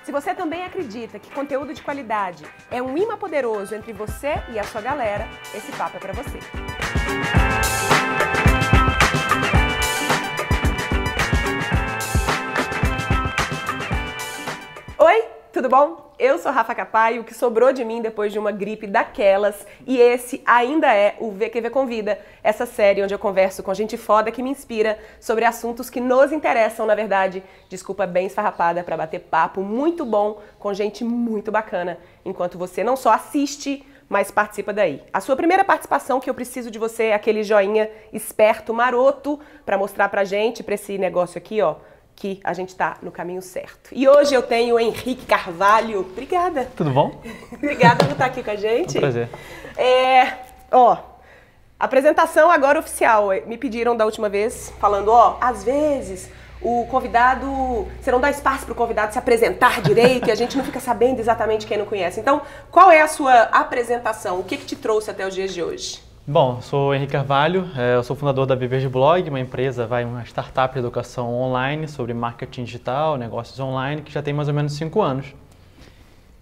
Se você também acredita que conteúdo de qualidade é um imã poderoso entre você e a sua galera, esse papo é para você. Oi, tudo bom? Eu sou Rafa Capai, o que sobrou de mim depois de uma gripe daquelas, e esse ainda é o VQV Convida, essa série onde eu converso com gente foda que me inspira sobre assuntos que nos interessam, na verdade. Desculpa bem esfarrapada para bater papo muito bom com gente muito bacana, enquanto você não só assiste, mas participa daí. A sua primeira participação que eu preciso de você é aquele joinha esperto, maroto, para mostrar pra gente, pra esse negócio aqui, ó, que a gente tá no caminho certo. E hoje eu tenho o Henrique Carvalho. Obrigada. Tudo bom? Obrigada por estar aqui com a gente. Um prazer. Apresentação agora oficial. Me pediram da última vez, falando, às vezes o convidado, você não dá espaço pro convidado se apresentar direito e a gente não fica sabendo exatamente quem não conhece. Então, qual é a sua apresentação? O que te trouxe até os dias de hoje? Bom, sou o Henrique Carvalho, eu sou fundador da Viver de Blog, uma empresa, uma startup de educação online sobre marketing digital, negócios online, que já tem mais ou menos 5 anos.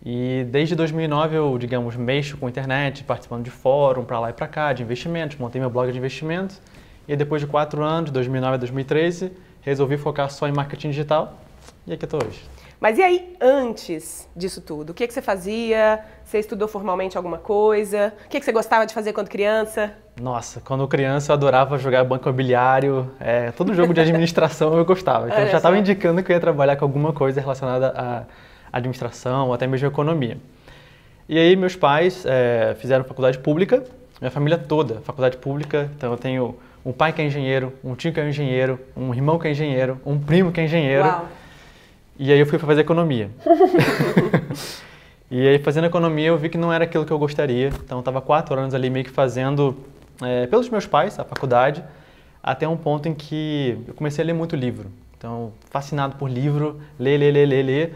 E desde 2009 eu, mexo com internet, participando de fórum, para lá e para cá, de investimentos, montei meu blog de investimentos. E depois de 4 anos, de 2009 a 2013, resolvi focar só em marketing digital e aqui estou hoje. Mas e aí, antes disso tudo, o que você fazia? Você estudou formalmente alguma coisa? O que você gostava de fazer quando criança? Nossa, quando criança eu adorava jogar banco imobiliário, todo jogo de administração eu gostava. Então eu já estava indicando que eu ia trabalhar com alguma coisa relacionada à administração ou até mesmo economia. E aí meus pais fizeram faculdade pública, minha família toda, faculdade pública. Então eu tenho um pai que é engenheiro, um tio que é engenheiro, um irmão que é engenheiro, um primo que é engenheiro. Uau. E aí eu fui para fazer economia. E aí fazendo economia eu vi que não era aquilo que eu gostaria. Então eu estava 4 anos ali meio que fazendo pelos meus pais, a faculdade, até um ponto em que eu comecei a ler muito livro. Então fascinado por livro, ler.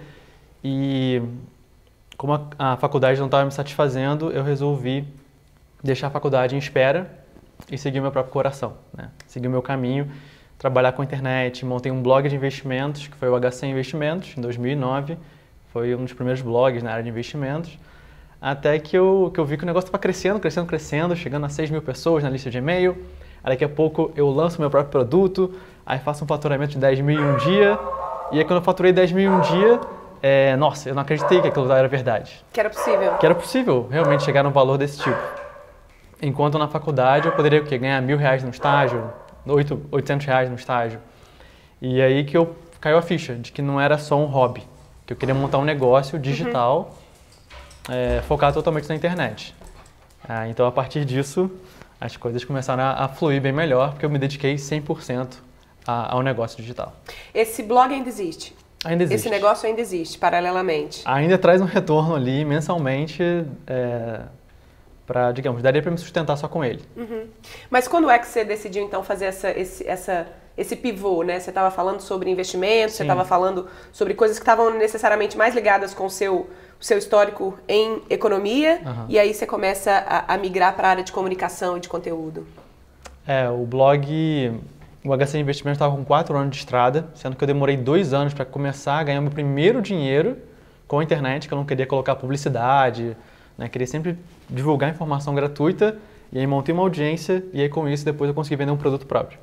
E como a faculdade não estava me satisfazendo, eu resolvi deixar a faculdade em espera e seguir o meu próprio coração, né? Seguir o meu caminho. Trabalhar com internet, montei um blog de investimentos, que foi o HC Investimentos, em 2009. Foi um dos primeiros blogs na área de investimentos. Até que eu vi que o negócio estava crescendo, chegando a 6 mil pessoas na lista de e-mail. Aí daqui a pouco eu lanço meu próprio produto, aí faço um faturamento de 10 mil em um dia. E aí quando eu faturei 10 mil em um dia, nossa, eu não acreditei que aquilo era verdade. Que era possível. Que era possível realmente chegar num valor desse tipo. Enquanto na faculdade eu poderia ganhar R$1.000 no estágio, R$800 no estágio. E aí que caiu a ficha de que não era só um hobby, que eu queria montar um negócio digital focado totalmente na internet. Então a partir disso as coisas começaram a fluir bem melhor, porque eu me dediquei 100% ao negócio digital. Esse blog ainda existe? Ainda existe. Esse negócio ainda existe, paralelamente? Ainda traz um retorno ali mensalmente, daria para me sustentar só com ele. Uhum. Mas quando é que você decidiu, então, fazer esse pivô, né? Você estava falando sobre investimentos, você estava falando sobre coisas que estavam necessariamente mais ligadas com o seu histórico em economia, e aí você começa a migrar para a área de comunicação e de conteúdo. O blog, o HC Investimentos estava com 4 anos de estrada, sendo que eu demorei 2 anos para começar a ganhar meu primeiro dinheiro com a internet, que eu não queria colocar publicidade, né? Queria sempre divulgar informação gratuita, e aí montei uma audiência, e aí com isso depois eu consegui vender um produto próprio.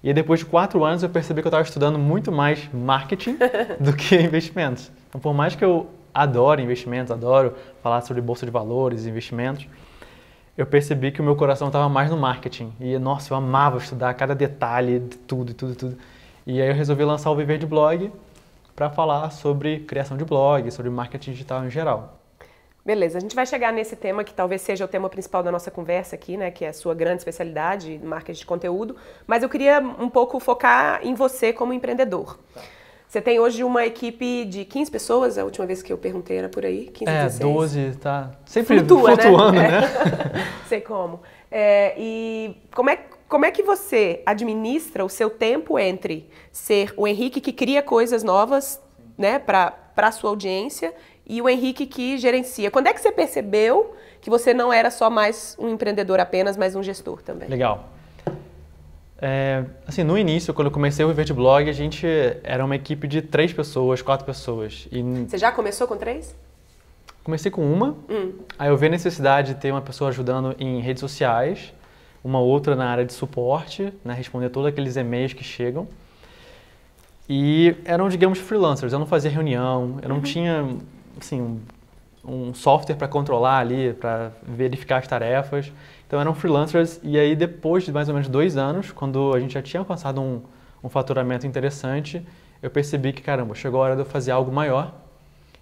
E aí depois de 4 anos eu percebi que eu estava estudando muito mais marketing do que investimentos. Então por mais que eu adore investimentos, adoro falar sobre bolsa de valores, investimentos, eu percebi que o meu coração estava mais no marketing. E nossa, eu amava estudar cada detalhe de tudo. E aí eu resolvi lançar o Viver de Blog para falar sobre criação de blog, sobre marketing digital em geral. Beleza, a gente vai chegar nesse tema que talvez seja o tema principal da nossa conversa aqui, né, que é a sua grande especialidade, marketing de conteúdo, mas eu queria um pouco focar em você como empreendedor. Tá. Você tem hoje uma equipe de 15 pessoas, a última vez que eu perguntei era por aí, 15, 16? 12, tá sempre flutuando, né? Sei como. E como é que você administra o seu tempo entre ser o Henrique que cria coisas novas, né, para a sua audiência, e o Henrique que gerencia? Quando é que você percebeu que você não era só mais um empreendedor apenas, mas um gestor também? Legal. Assim, no início, quando eu comecei o Viver de Blog, a gente era uma equipe de 3 pessoas, 4 pessoas. E Você já começou com 3? comecei com uma, aí eu vi a necessidade de ter uma pessoa ajudando em redes sociais, uma outra na área de suporte, né, responder todos aqueles e-mails que chegam. E eram, digamos, freelancers, eu não fazia reunião, eu não tinha, assim, um software para controlar ali, para verificar as tarefas. Então eram freelancers e aí depois de mais ou menos 2 anos, quando a gente já tinha alcançado um faturamento interessante, eu percebi que, caramba, chegou a hora de eu fazer algo maior.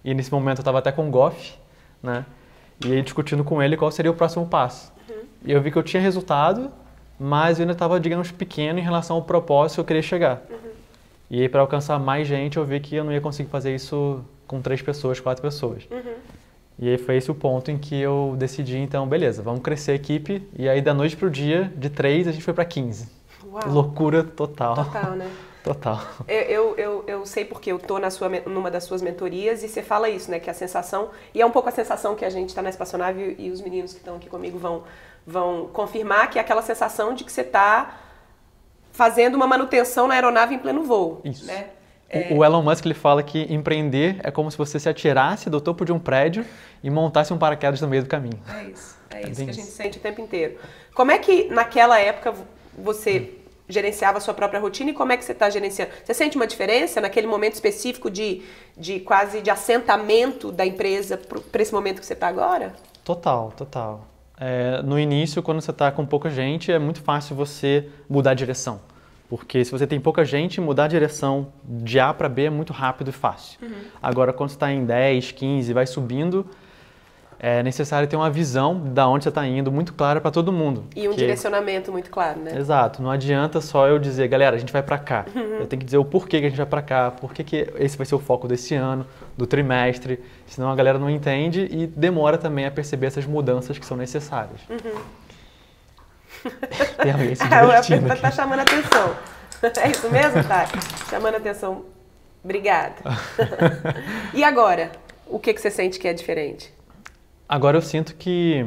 E nesse momento eu estava até com o Goff, né? E aí discutindo com ele qual seria o próximo passo. E eu vi que eu tinha resultado, mas eu ainda estava, digamos, pequeno em relação ao propósito que eu queria chegar. E aí para alcançar mais gente, eu vi que eu não ia conseguir fazer isso com 3 pessoas, 4 pessoas. E aí foi esse o ponto em que eu decidi, então, beleza, vamos crescer a equipe. E aí da noite pro dia, de 3, a gente foi para 15. Uau. Loucura total. Total, né? Total. Eu sei porque eu tô numa das suas mentorias e você fala isso, né? Que a sensação, e é um pouco a sensação que a gente está na espaçonave e os meninos que estão aqui comigo vão confirmar, que é aquela sensação de que você está fazendo uma manutenção na aeronave em pleno voo. Isso. Né? O Elon Musk ele fala que empreender é como se você se atirasse do topo de um prédio e montasse um paraquedas no meio do caminho. É isso que a gente sente o tempo inteiro. Como é que naquela época você gerenciava a sua própria rotina e como é que você está gerenciando? Você sente uma diferença naquele momento específico de quase de assentamento da empresa para esse momento que você está agora? Total, total. No início, quando você está com pouca gente, é muito fácil você mudar a direção. Porque se você tem pouca gente, mudar a direção de A para B é muito rápido e fácil. Agora, quando você está em 10, 15, vai subindo, é necessário ter uma visão da onde você está indo muito clara para todo mundo. E um direcionamento muito claro, né? Exato. Não adianta só eu dizer, galera, a gente vai para cá. Eu tenho que dizer o porquê que a gente vai para cá, porquê que esse vai ser o foco desse ano, do trimestre. Senão a galera não entende e demora também a perceber essas mudanças que são necessárias. Tem alguém se divertindo aqui. Tá chamando a atenção. É isso mesmo, Thay? Chamando a atenção. Obrigada. E agora? O que você sente que é diferente? Agora eu sinto que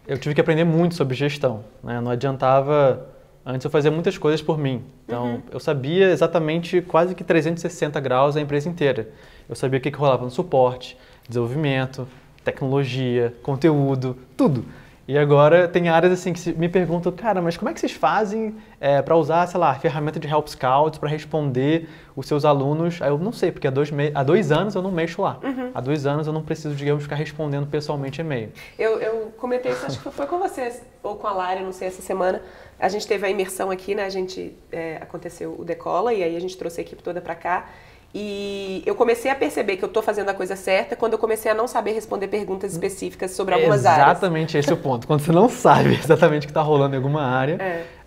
eu tive que aprender muito sobre gestão, né? Não adiantava... Antes eu fazia muitas coisas por mim. Então, eu sabia exatamente quase que 360 graus a empresa inteira. Eu sabia o que rolava no suporte, desenvolvimento, tecnologia, conteúdo, tudo. E agora tem áreas assim que me perguntam, cara, mas como é que vocês fazem para usar, sei lá, a ferramenta de Help Scouts para responder os seus alunos? Aí eu não sei, porque há 2 anos eu não mexo lá. Há 2 anos eu não preciso, digamos, ficar respondendo pessoalmente e-mail. Eu comentei isso, acho que foi com você ou com a Lara, não sei, essa semana. A gente teve a imersão aqui, né? Aconteceu o Decola e aí a gente trouxe a equipe toda para cá. E eu comecei a perceber que eu estou fazendo a coisa certa quando eu comecei a não saber responder perguntas específicas sobre algumas áreas. Exatamente esse é o ponto. Quando você não sabe exatamente o que está rolando em alguma área,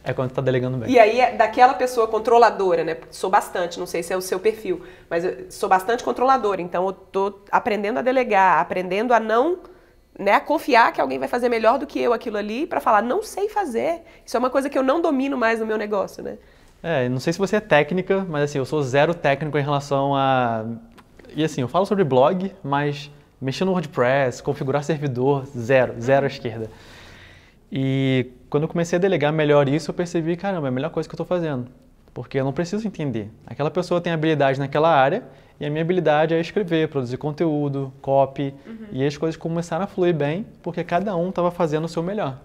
é quando está delegando bem. E aí, daquela pessoa controladora, né? Sou bastante, não sei se é o seu perfil, mas eu sou bastante controladora. Então, eu estou aprendendo a delegar, aprendendo a não... Né, a confiar que alguém vai fazer melhor do que eu aquilo ali para falar, não sei fazer. Isso é uma coisa que eu não domino mais no meu negócio, né? Não sei se você é técnica, mas assim, eu sou zero técnico em relação a... E assim, eu falo sobre blog, mas mexer no WordPress, configurar servidor, zero à esquerda. E quando eu comecei a delegar melhor isso, eu percebi, caramba, é a melhor coisa que eu estou fazendo. Porque eu não preciso entender. Aquela pessoa tem habilidade naquela área, e a minha habilidade é escrever, produzir conteúdo, copy, e as coisas começaram a fluir bem, porque cada um estava fazendo o seu melhor.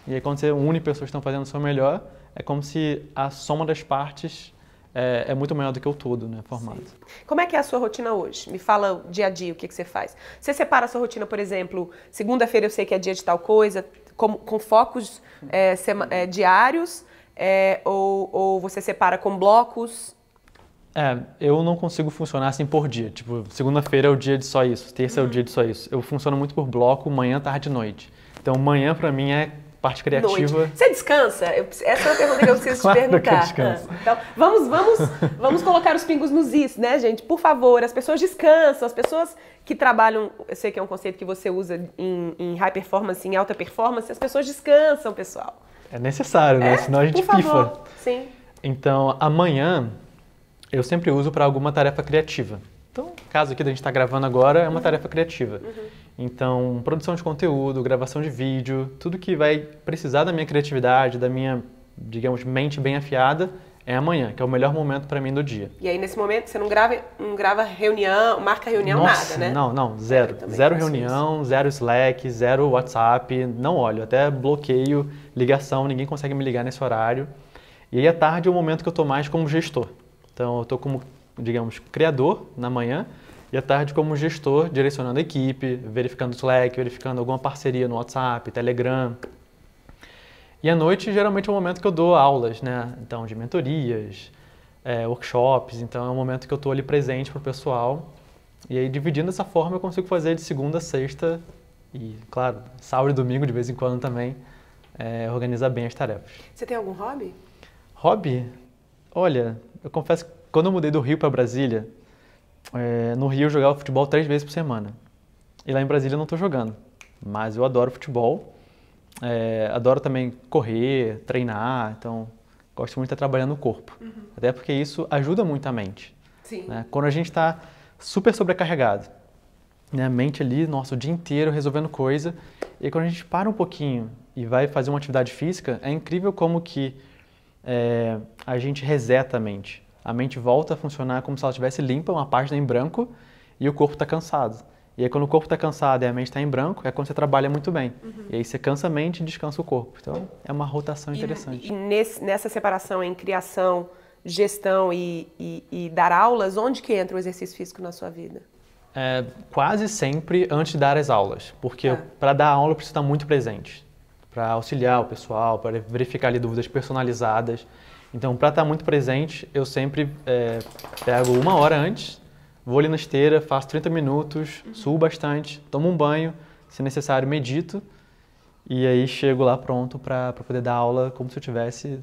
E aí quando você une pessoas que estão fazendo o seu melhor, é como se a soma das partes é muito maior do que o todo, né, formado. Sim. Como é que é a sua rotina hoje? Me fala o dia a dia, o que você faz. Você separa a sua rotina, por exemplo, segunda-feira eu sei que é dia de tal coisa, com focos diários, ou você separa com blocos? Eu não consigo funcionar assim por dia. Tipo, segunda-feira é o dia de só isso, terça é o dia de só isso. Eu funciono muito por bloco, manhã, tarde e noite. Então, manhã pra mim é parte criativa. Noite. Você descansa? Essa é uma pergunta que eu preciso Claro te perguntar. Que eu descanso. Então, vamos colocar os pingos nos is, né, gente? Por favor, as pessoas descansam, as pessoas que trabalham, eu sei que é um conceito que você usa em high performance, em alta performance, as pessoas descansam, pessoal. É necessário, né? Senão a gente por pifa. Favor. Sim. Então, amanhã eu sempre uso para alguma tarefa criativa. Então, o caso aqui da gente estar gravando agora é uma tarefa criativa. Então, produção de conteúdo, gravação de vídeo, tudo que vai precisar da minha criatividade, da minha digamos, mente bem afiada, é amanhã, que é o melhor momento para mim do dia. E aí, nesse momento, você não grava reunião, marca reunião, Nossa, nada, né? não, zero. Zero reunião, zero Slack, zero WhatsApp, não olho. Até bloqueio, ligação, ninguém consegue me ligar nesse horário. E aí, à tarde é o momento que eu estou mais como gestor. Então, eu estou como, digamos, criador na manhã e à tarde como gestor, direcionando a equipe, verificando o Slack, verificando alguma parceria no WhatsApp, Telegram. E à noite, geralmente, é o momento que eu dou aulas, né? Então, de mentorias, workshops. Então, é um momento que eu estou ali presente para o pessoal. E aí, dividindo dessa forma, eu consigo fazer de segunda a sexta e, claro, sábado e domingo, de vez em quando também, organizar bem as tarefas. Você tem algum hobby? Hobby? Olha, eu confesso que quando eu mudei do Rio para Brasília, no Rio eu jogava futebol 3 vezes por semana. E lá em Brasília eu não estou jogando. Mas eu adoro futebol. Adoro também correr, treinar, então gosto muito de estar trabalhando o corpo. Até porque isso ajuda muito a mente. Sim. Né? Quando a gente está super sobrecarregado, né? A mente ali, nossa, o dia inteiro resolvendo coisa, e quando a gente para um pouquinho e vai fazer uma atividade física, é incrível como que a gente reseta a mente. A mente volta a funcionar como se ela estivesse limpa, uma página em branco, e o corpo está cansado. E aí, quando o corpo está cansado e a mente está em branco, é quando você trabalha muito bem. E aí, você cansa a mente e descansa o corpo. Então, é uma rotação interessante. E nessa separação em criação, gestão e dar aulas, onde que entra o exercício físico na sua vida? Quase sempre antes de dar as aulas. Porque para dar aula, eu preciso estar muito presente. Para auxiliar o pessoal, para verificar ali dúvidas personalizadas. Então, para estar muito presente, eu sempre pego 1 hora antes, vou ali na esteira, faço 30 minutos, suo bastante, tomo um banho, se necessário medito e aí chego lá pronto para poder dar aula como se eu tivesse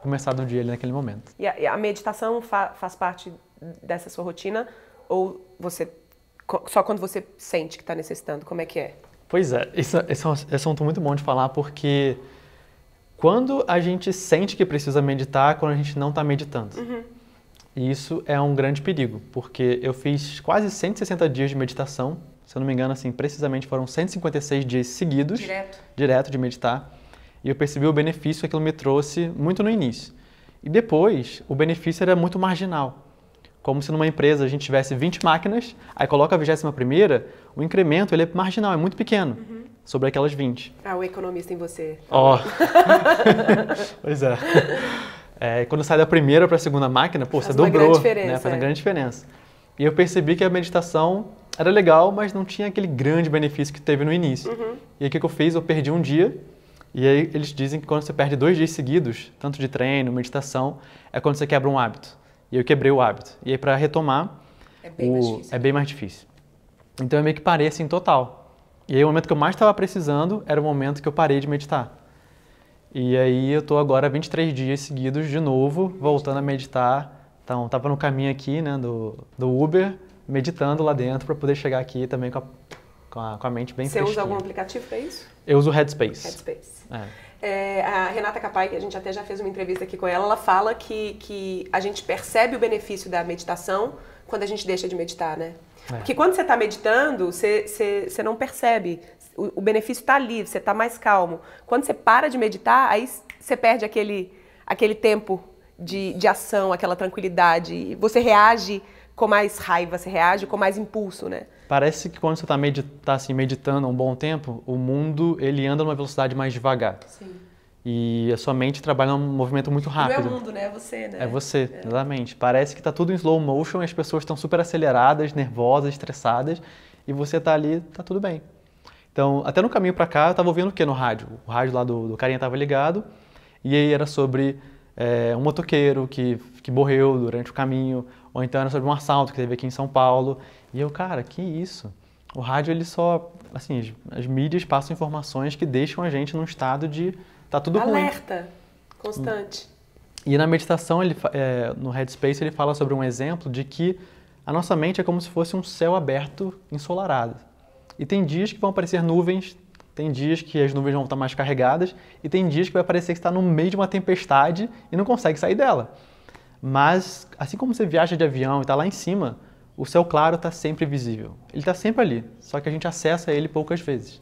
começado o dia ali naquele momento. E a meditação faz parte dessa sua rotina ou só quando você sente que está necessitando? Como é que é? Pois é, esse é um assunto muito bom de falar porque quando a gente sente que precisa meditar, é quando a gente não está meditando. E isso é um grande perigo, porque eu fiz quase 160 dias de meditação, se eu não me engano, assim, precisamente foram 156 dias seguidos, direto de meditar, e eu percebi o benefício que aquilo me trouxe muito no início. E depois, o benefício era muito marginal, como se numa empresa a gente tivesse 20 máquinas, aí coloca a 21ª, o incremento ele é marginal, é muito pequeno, sobre aquelas 20. Ah, o economista em você. Pois é. Quando sai da primeira para a segunda máquina, você dobrou, né? Faz uma grande diferença. E eu percebi que a meditação era legal, mas não tinha aquele grande benefício que teve no início. E aí o que eu fiz? Eu perdi um dia, e aí eles dizem que quando você perde 2 dias seguidos, tanto de treino, meditação, é quando você quebra um hábito. E eu quebrei o hábito. E aí para retomar, é bem mais difícil. Então eu meio que parei assim total. E aí o momento que eu mais estava precisando era o momento que eu parei de meditar. E aí eu tô agora 23 dias seguidos de novo, voltando a meditar. Então, tava no caminho aqui, né, do Uber, meditando lá dentro para poder chegar aqui também com a mente bem fresquinha. Você usa algum aplicativo para isso? Eu uso o Headspace. Headspace. A Renata Capai, que a gente até já fez uma entrevista aqui com ela fala que a gente percebe o benefício da meditação quando a gente deixa de meditar, né? Porque quando você está meditando, você não percebe. O benefício está ali, você está mais calmo. Quando você para de meditar, aí você perde aquele tempo de ação, aquela tranquilidade. Você reage com mais raiva, você reage com mais impulso, né? Parece que quando você está assim, meditando há um bom tempo, o mundo ele anda numa velocidade mais devagar. Sim. E a sua mente trabalha num movimento muito rápido. Não é o mundo, né? É você, né? É você, exatamente. Parece que está tudo em slow motion, as pessoas estão super aceleradas, nervosas, estressadas, e você está ali, está tudo bem. Então, até no caminho para cá, eu estava ouvindo o que no rádio? O rádio lá do carinha estava ligado, e aí era sobre um motoqueiro que morreu durante o caminho, ou então era sobre um assalto que teve aqui em São Paulo. E eu, cara, que isso? O rádio, ele só, assim, as mídias passam informações que deixam a gente num estado de tá tudo ruim. Alerta constante. E na meditação, no Headspace, ele fala sobre um exemplo de que a nossa mente é como se fosse um céu aberto ensolarado. E tem dias que vão aparecer nuvens, tem dias que as nuvens vão estar mais carregadas, e tem dias que vai parecer que está no meio de uma tempestade e não consegue sair dela. Mas, assim como você viaja de avião e está lá em cima, o céu claro está sempre visível. Ele está sempre ali, só que a gente acessa ele poucas vezes.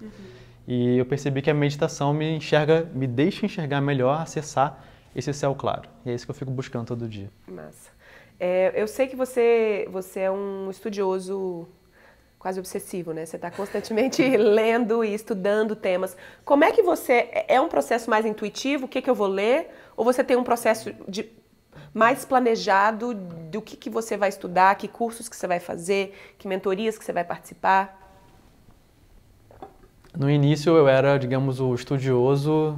E eu percebi que a meditação me deixa enxergar melhor, acessar esse céu claro. E é isso que eu fico buscando todo dia. Massa. Eu sei que você é um estudioso quase obsessivo, né? Você está constantemente lendo e estudando temas. Como é que você... É um processo mais intuitivo? O que eu vou ler? Ou você tem um processo mais planejado do que você vai estudar, que cursos que você vai fazer, que mentorias que você vai participar? No início eu era, digamos, o estudioso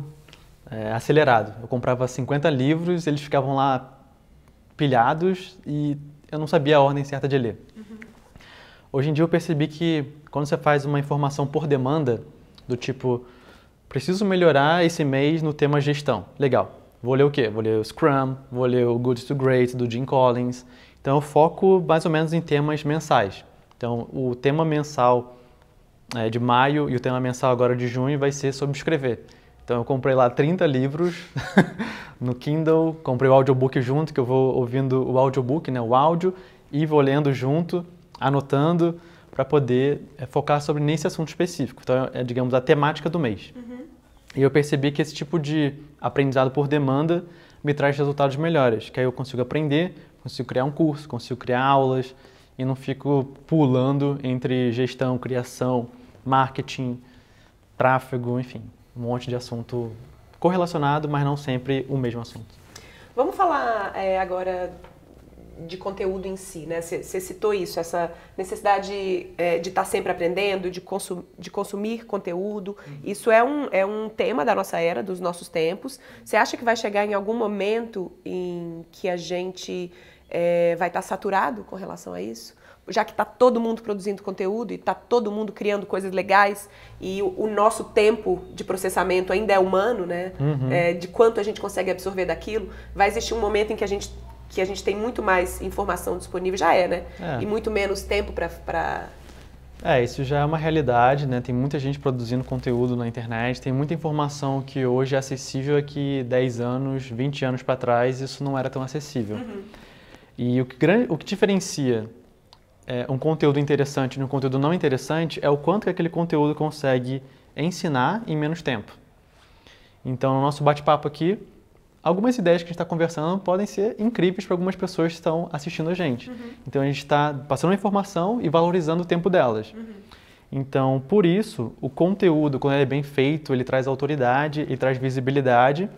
acelerado. Eu comprava 50 livros, eles ficavam lá pilhados e eu não sabia a ordem certa de ler. Hoje em dia eu percebi que quando você faz uma informação por demanda, do tipo, preciso melhorar esse mês no tema gestão. Legal. Vou ler o quê? Vou ler o Scrum, vou ler o Good to Great, do Jim Collins. Então eu foco mais ou menos em temas mensais. Então o tema mensal de maio e o tema mensal agora de junho vai ser sobre escrever. Então eu comprei lá 30 livros no Kindle, comprei o audiobook junto, que eu vou ouvindo o audiobook, né, o áudio, e vou lendo junto, anotando, para poder focar sobre nesse assunto específico. Então é, digamos, a temática do mês. E eu percebi que esse tipo de aprendizado por demanda me traz resultados melhores, que aí eu consigo aprender, consigo criar um curso, consigo criar aulas, e não fico pulando entre gestão, criação, marketing, tráfego, enfim, um monte de assunto correlacionado, mas não sempre o mesmo assunto. Vamos falar agora de conteúdo em si, né? Você citou isso, essa necessidade de estar sempre aprendendo, de consumir conteúdo. Isso é um tema da nossa era, dos nossos tempos. Você acha que vai chegar em algum momento em que a gente vai estar saturado com relação a isso? Já que está todo mundo produzindo conteúdo e está todo mundo criando coisas legais e o nosso tempo de processamento ainda é humano, né? De quanto a gente consegue absorver daquilo, vai existir um momento em que a gente tem muito mais informação disponível, já né? E muito menos tempo para... Isso já é uma realidade, né? Tem muita gente produzindo conteúdo na internet, tem muita informação que hoje é acessível que 10 anos, 20 anos para trás isso não era tão acessível. E o que diferencia um conteúdo interessante de um conteúdo não interessante é o quanto que aquele conteúdo consegue ensinar em menos tempo. Então, no nosso bate-papo aqui, algumas ideias que a gente está conversando podem ser incríveis para algumas pessoas que estão assistindo a gente. Então, a gente está passando a informação e valorizando o tempo delas. Então, por isso, o conteúdo, quando ele é bem feito, ele traz autoridade, ele traz visibilidade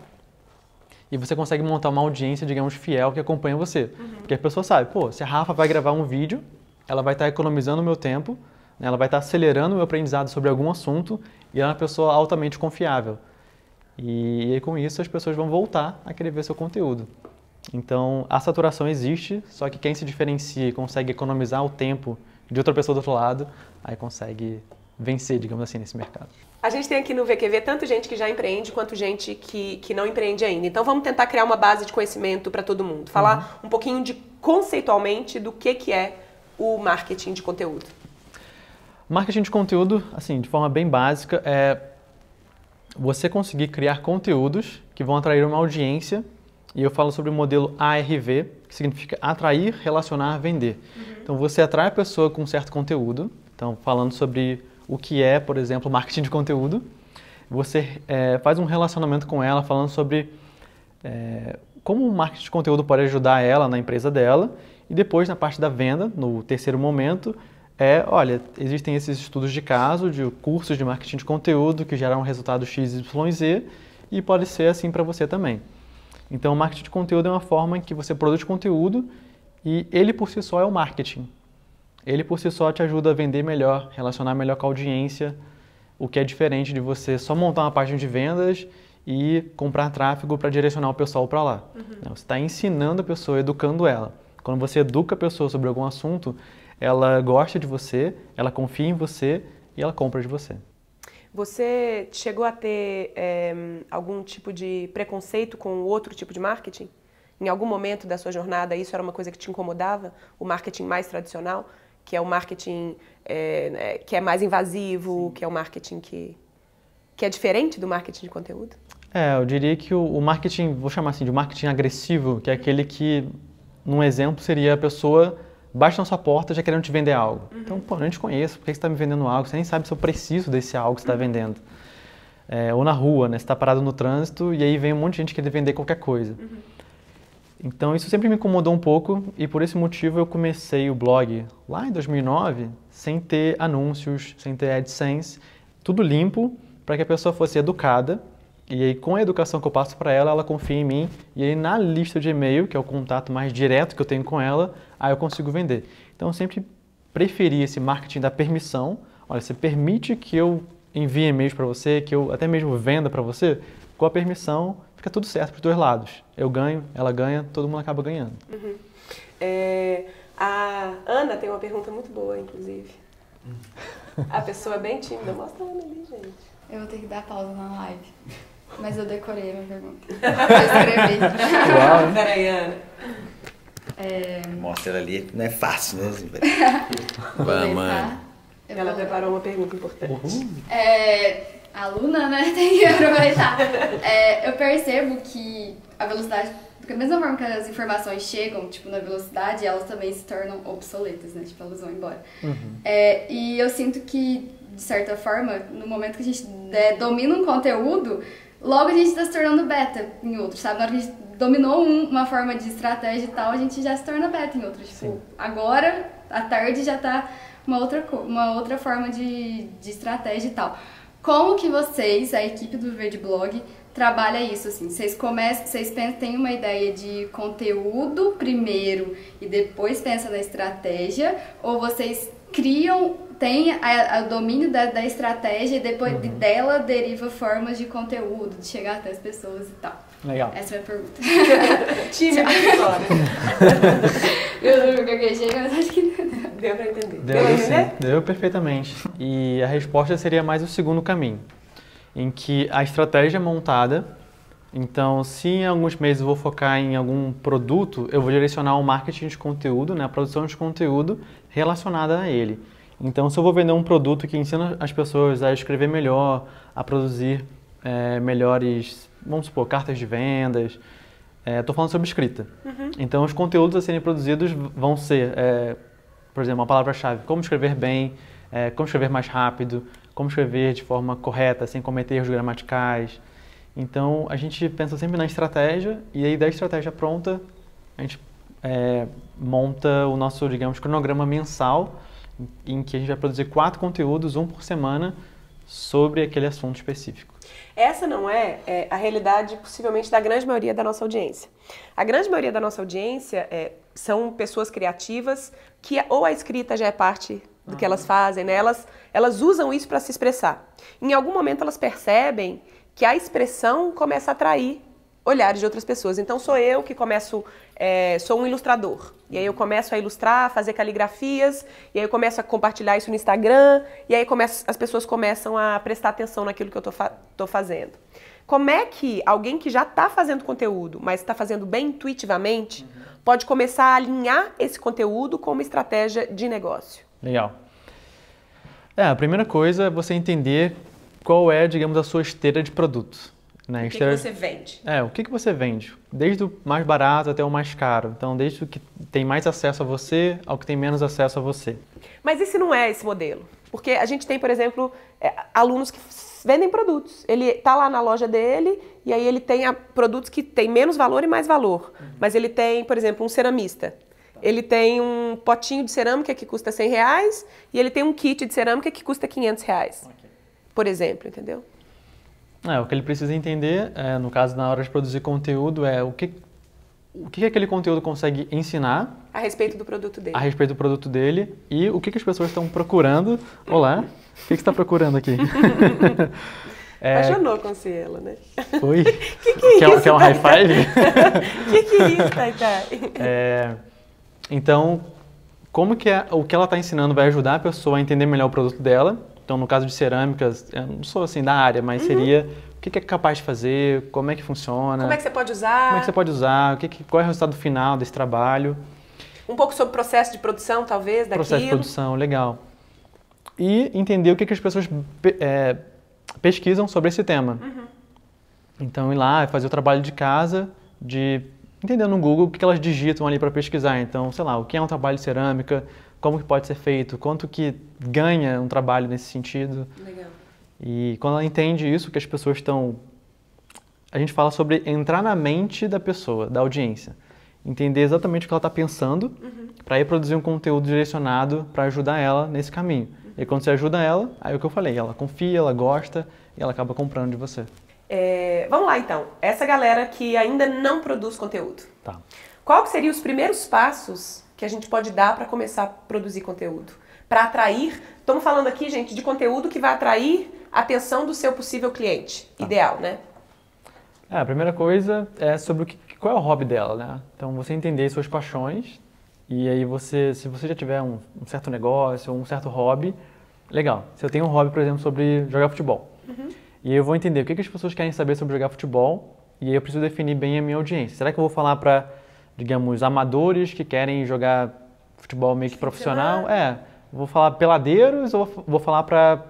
e você consegue montar uma audiência, digamos, fiel que acompanha você. Porque a pessoa sabe, pô, se a Rafa vai gravar um vídeo, ela vai estar economizando o meu tempo, né? Ela vai estar acelerando o meu aprendizado sobre algum assunto e ela é uma pessoa altamente confiável. E com isso as pessoas vão voltar a querer ver seu conteúdo. Então a saturação existe, só que quem se diferencia e consegue economizar o tempo de outra pessoa do outro lado, aí consegue vencer, digamos assim, nesse mercado. A gente tem aqui no VQV tanto gente que já empreende quanto gente que não empreende ainda. Então vamos tentar criar uma base de conhecimento para todo mundo. Falar um pouquinho conceitualmente do que é o marketing de conteúdo. Marketing de conteúdo, assim, de forma bem básica, é você conseguir criar conteúdos que vão atrair uma audiência, e eu falo sobre o modelo ARV, que significa atrair, relacionar, vender. Então você atrai a pessoa com um certo conteúdo, então falando sobre o que é, por exemplo, marketing de conteúdo, você faz um relacionamento com ela falando sobre como o marketing de conteúdo pode ajudar ela na empresa dela, e depois na parte da venda, no terceiro momento, olha, existem esses estudos de caso, de cursos de marketing de conteúdo que geram resultado X, Y, Z e pode ser assim para você também. Então, o marketing de conteúdo é uma forma em que você produz conteúdo e ele por si só é o marketing. Ele por si só te ajuda a vender melhor, relacionar melhor com a audiência, o que é diferente de você só montar uma página de vendas e comprar tráfego para direcionar o pessoal para lá. Você está ensinando a pessoa, educando ela. Quando você educa a pessoa sobre algum assunto, ela gosta de você, ela confia em você e ela compra de você. Você chegou a ter algum tipo de preconceito com outro tipo de marketing? Em algum momento da sua jornada isso era uma coisa que te incomodava? O marketing mais tradicional, que é o marketing que é mais invasivo, que é o marketing que é diferente do marketing de conteúdo? Eu diria que o marketing, vou chamar assim de marketing agressivo, que é aquele que, num exemplo, seria a pessoa bate na sua porta já querendo te vender algo. Então, pô, eu não te conheço, por que você está me vendendo algo? Você nem sabe se eu preciso desse algo que você está vendendo. ou na rua, né? Você está parado no trânsito e aí vem um monte de gente querendo vender qualquer coisa. Então isso sempre me incomodou um pouco e por esse motivo eu comecei o blog lá em 2009 sem ter anúncios, sem ter AdSense, tudo limpo para que a pessoa fosse educada e aí com a educação que eu passo para ela, ela confia em mim e aí na lista de e-mail, que é o contato mais direto que eu tenho com ela, aí eu consigo vender. Então eu sempre preferi esse marketing da permissão. Olha, você permite que eu envie e-mails para você, que eu até mesmo venda para você, com a permissão fica tudo certo para os dois lados. Eu ganho, ela ganha, todo mundo acaba ganhando. A Ana tem uma pergunta muito boa, inclusive. A pessoa é bem tímida. Mostra a Ana ali, gente. Eu vou ter que dar pausa na live. Mas eu decorei a minha pergunta. Eu escrevi. Uau. Peraí, Ana. Mostra ela ali. Não é fácil, né? Vamos, Ana. Ela preparou uma pergunta importante. Aluna, né? Tem que aproveitar. Eu percebo que a velocidade, da mesma forma que as informações chegam, tipo, na velocidade, elas também se tornam obsoletas, né? Tipo, elas vão embora. E eu sinto que, de certa forma, no momento que a gente domina um conteúdo, logo a gente está se tornando beta em outros, sabe? Na hora que a gente dominou uma forma de estratégia e tal, a gente já se torna beta em outros. Tipo, agora, à tarde, já tá uma outra forma de estratégia e tal. Como que vocês, a equipe do Verde Blog, trabalha isso, assim? Vocês têm uma ideia de conteúdo primeiro e depois pensam na estratégia? Ou vocês têm o domínio da estratégia e depois dela deriva formas de conteúdo, de chegar até as pessoas e tal? Legal. Essa é a minha pergunta. Tímida história. Eu não gaguejei, mas acho que deu pra entender. Deu perfeitamente. E a resposta seria mais o segundo caminho, em que a estratégia é montada. Então, se em alguns meses eu vou focar em algum produto, eu vou direcionar o marketing de conteúdo, né, a produção de conteúdo relacionada a ele. Então, se eu vou vender um produto que ensina as pessoas a escrever melhor, a produzir melhores, vamos supor, cartas de vendas, estou falando sobre escrita. Então, os conteúdos a serem produzidos vão ser, por exemplo, uma palavra-chave, como escrever bem, como escrever mais rápido, como escrever de forma correta, sem cometer erros gramaticais. Então, a gente pensa sempre na estratégia e aí da estratégia pronta, a gente monta o nosso, digamos, cronograma mensal, em que a gente vai produzir 4 conteúdos, um por semana, sobre aquele assunto específico. Essa não é a realidade, possivelmente, da grande maioria da nossa audiência. A grande maioria da nossa audiência são pessoas criativas que ou a escrita já é parte do que elas fazem, né? Elas usam isso para se expressar. Em algum momento elas percebem que a expressão começa a atrair olhares de outras pessoas. Então sou eu que começo, sou um ilustrador. E aí eu começo a ilustrar, fazer caligrafias, e aí eu começo a compartilhar isso no Instagram, e aí as pessoas começam a prestar atenção naquilo que eu tô fazendo. Como é que alguém que já está fazendo conteúdo, mas está fazendo bem intuitivamente, pode começar a alinhar esse conteúdo com uma estratégia de negócio? Legal. A primeira coisa é você entender qual é, digamos, a sua esteira de produtos. Né? O que você vende? O que você vende? Desde o mais barato até o mais caro. Então, desde o que tem mais acesso a você ao que tem menos acesso a você. Mas esse não é esse modelo. Porque a gente tem, por exemplo, alunos que vendem produtos. Ele está lá na loja dele e aí ele tem produtos que têm menos valor e mais valor. Mas ele tem, por exemplo, um ceramista. Ele tem um potinho de cerâmica que custa R$100 e ele tem um kit de cerâmica que custa R$500. Por exemplo, entendeu? O que ele precisa entender, no caso, na hora de produzir conteúdo, o que aquele conteúdo consegue ensinar a respeito do produto dele. A respeito do produto dele e o que as pessoas estão procurando. Olá, o que você está procurando aqui? Apaixonou com Cielo, né? Oi? Que é isso? Quer um high five? Que é isso, Taitai? Então, o que ela está ensinando vai ajudar a pessoa a entender melhor o produto dela. Então, no caso de cerâmicas, eu não sou assim da área, mas seria o que é capaz de fazer, como é que funciona. Como é que você pode usar. Como é que você pode usar, qual é o resultado final desse trabalho. Um pouco sobre o processo de produção, talvez, daquilo. Processo de produção, legal. E entender o que as pessoas pesquisam sobre esse tema. Então, ir lá e fazer o trabalho de casa, de entender no Google o que elas digitam ali para pesquisar. Então, sei lá, o que é um trabalho de cerâmica, como que pode ser feito, quanto que ganha um trabalho nesse sentido. Legal. E quando ela entende isso, que as pessoas estão... A gente fala sobre entrar na mente da pessoa, da audiência. Entender exatamente o que ela está pensando, para ir produzir um conteúdo direcionado para ajudar ela nesse caminho. E quando você ajuda ela, aí é o que eu falei, ela confia, ela gosta e ela acaba comprando de você. Vamos lá então, essa galera que ainda não produz conteúdo. Tá. Qual que seriam os primeiros passos que a gente pode dar para começar a produzir conteúdo? Para atrair, estamos falando aqui, gente, de conteúdo que vai atrair a atenção do seu possível cliente, ideal, né? A primeira coisa é sobre qual é o hobby dela, né? Então, você entender suas paixões e aí se você já tiver um certo negócio ou um certo hobby, legal. Se eu tenho um hobby, por exemplo, sobre jogar futebol, e eu vou entender o que as pessoas querem saber sobre jogar futebol e aí eu preciso definir bem a minha audiência. Será que eu vou falar para, digamos, amadores que querem jogar futebol meio que profissional? Vou falar peladeiros ou vou falar para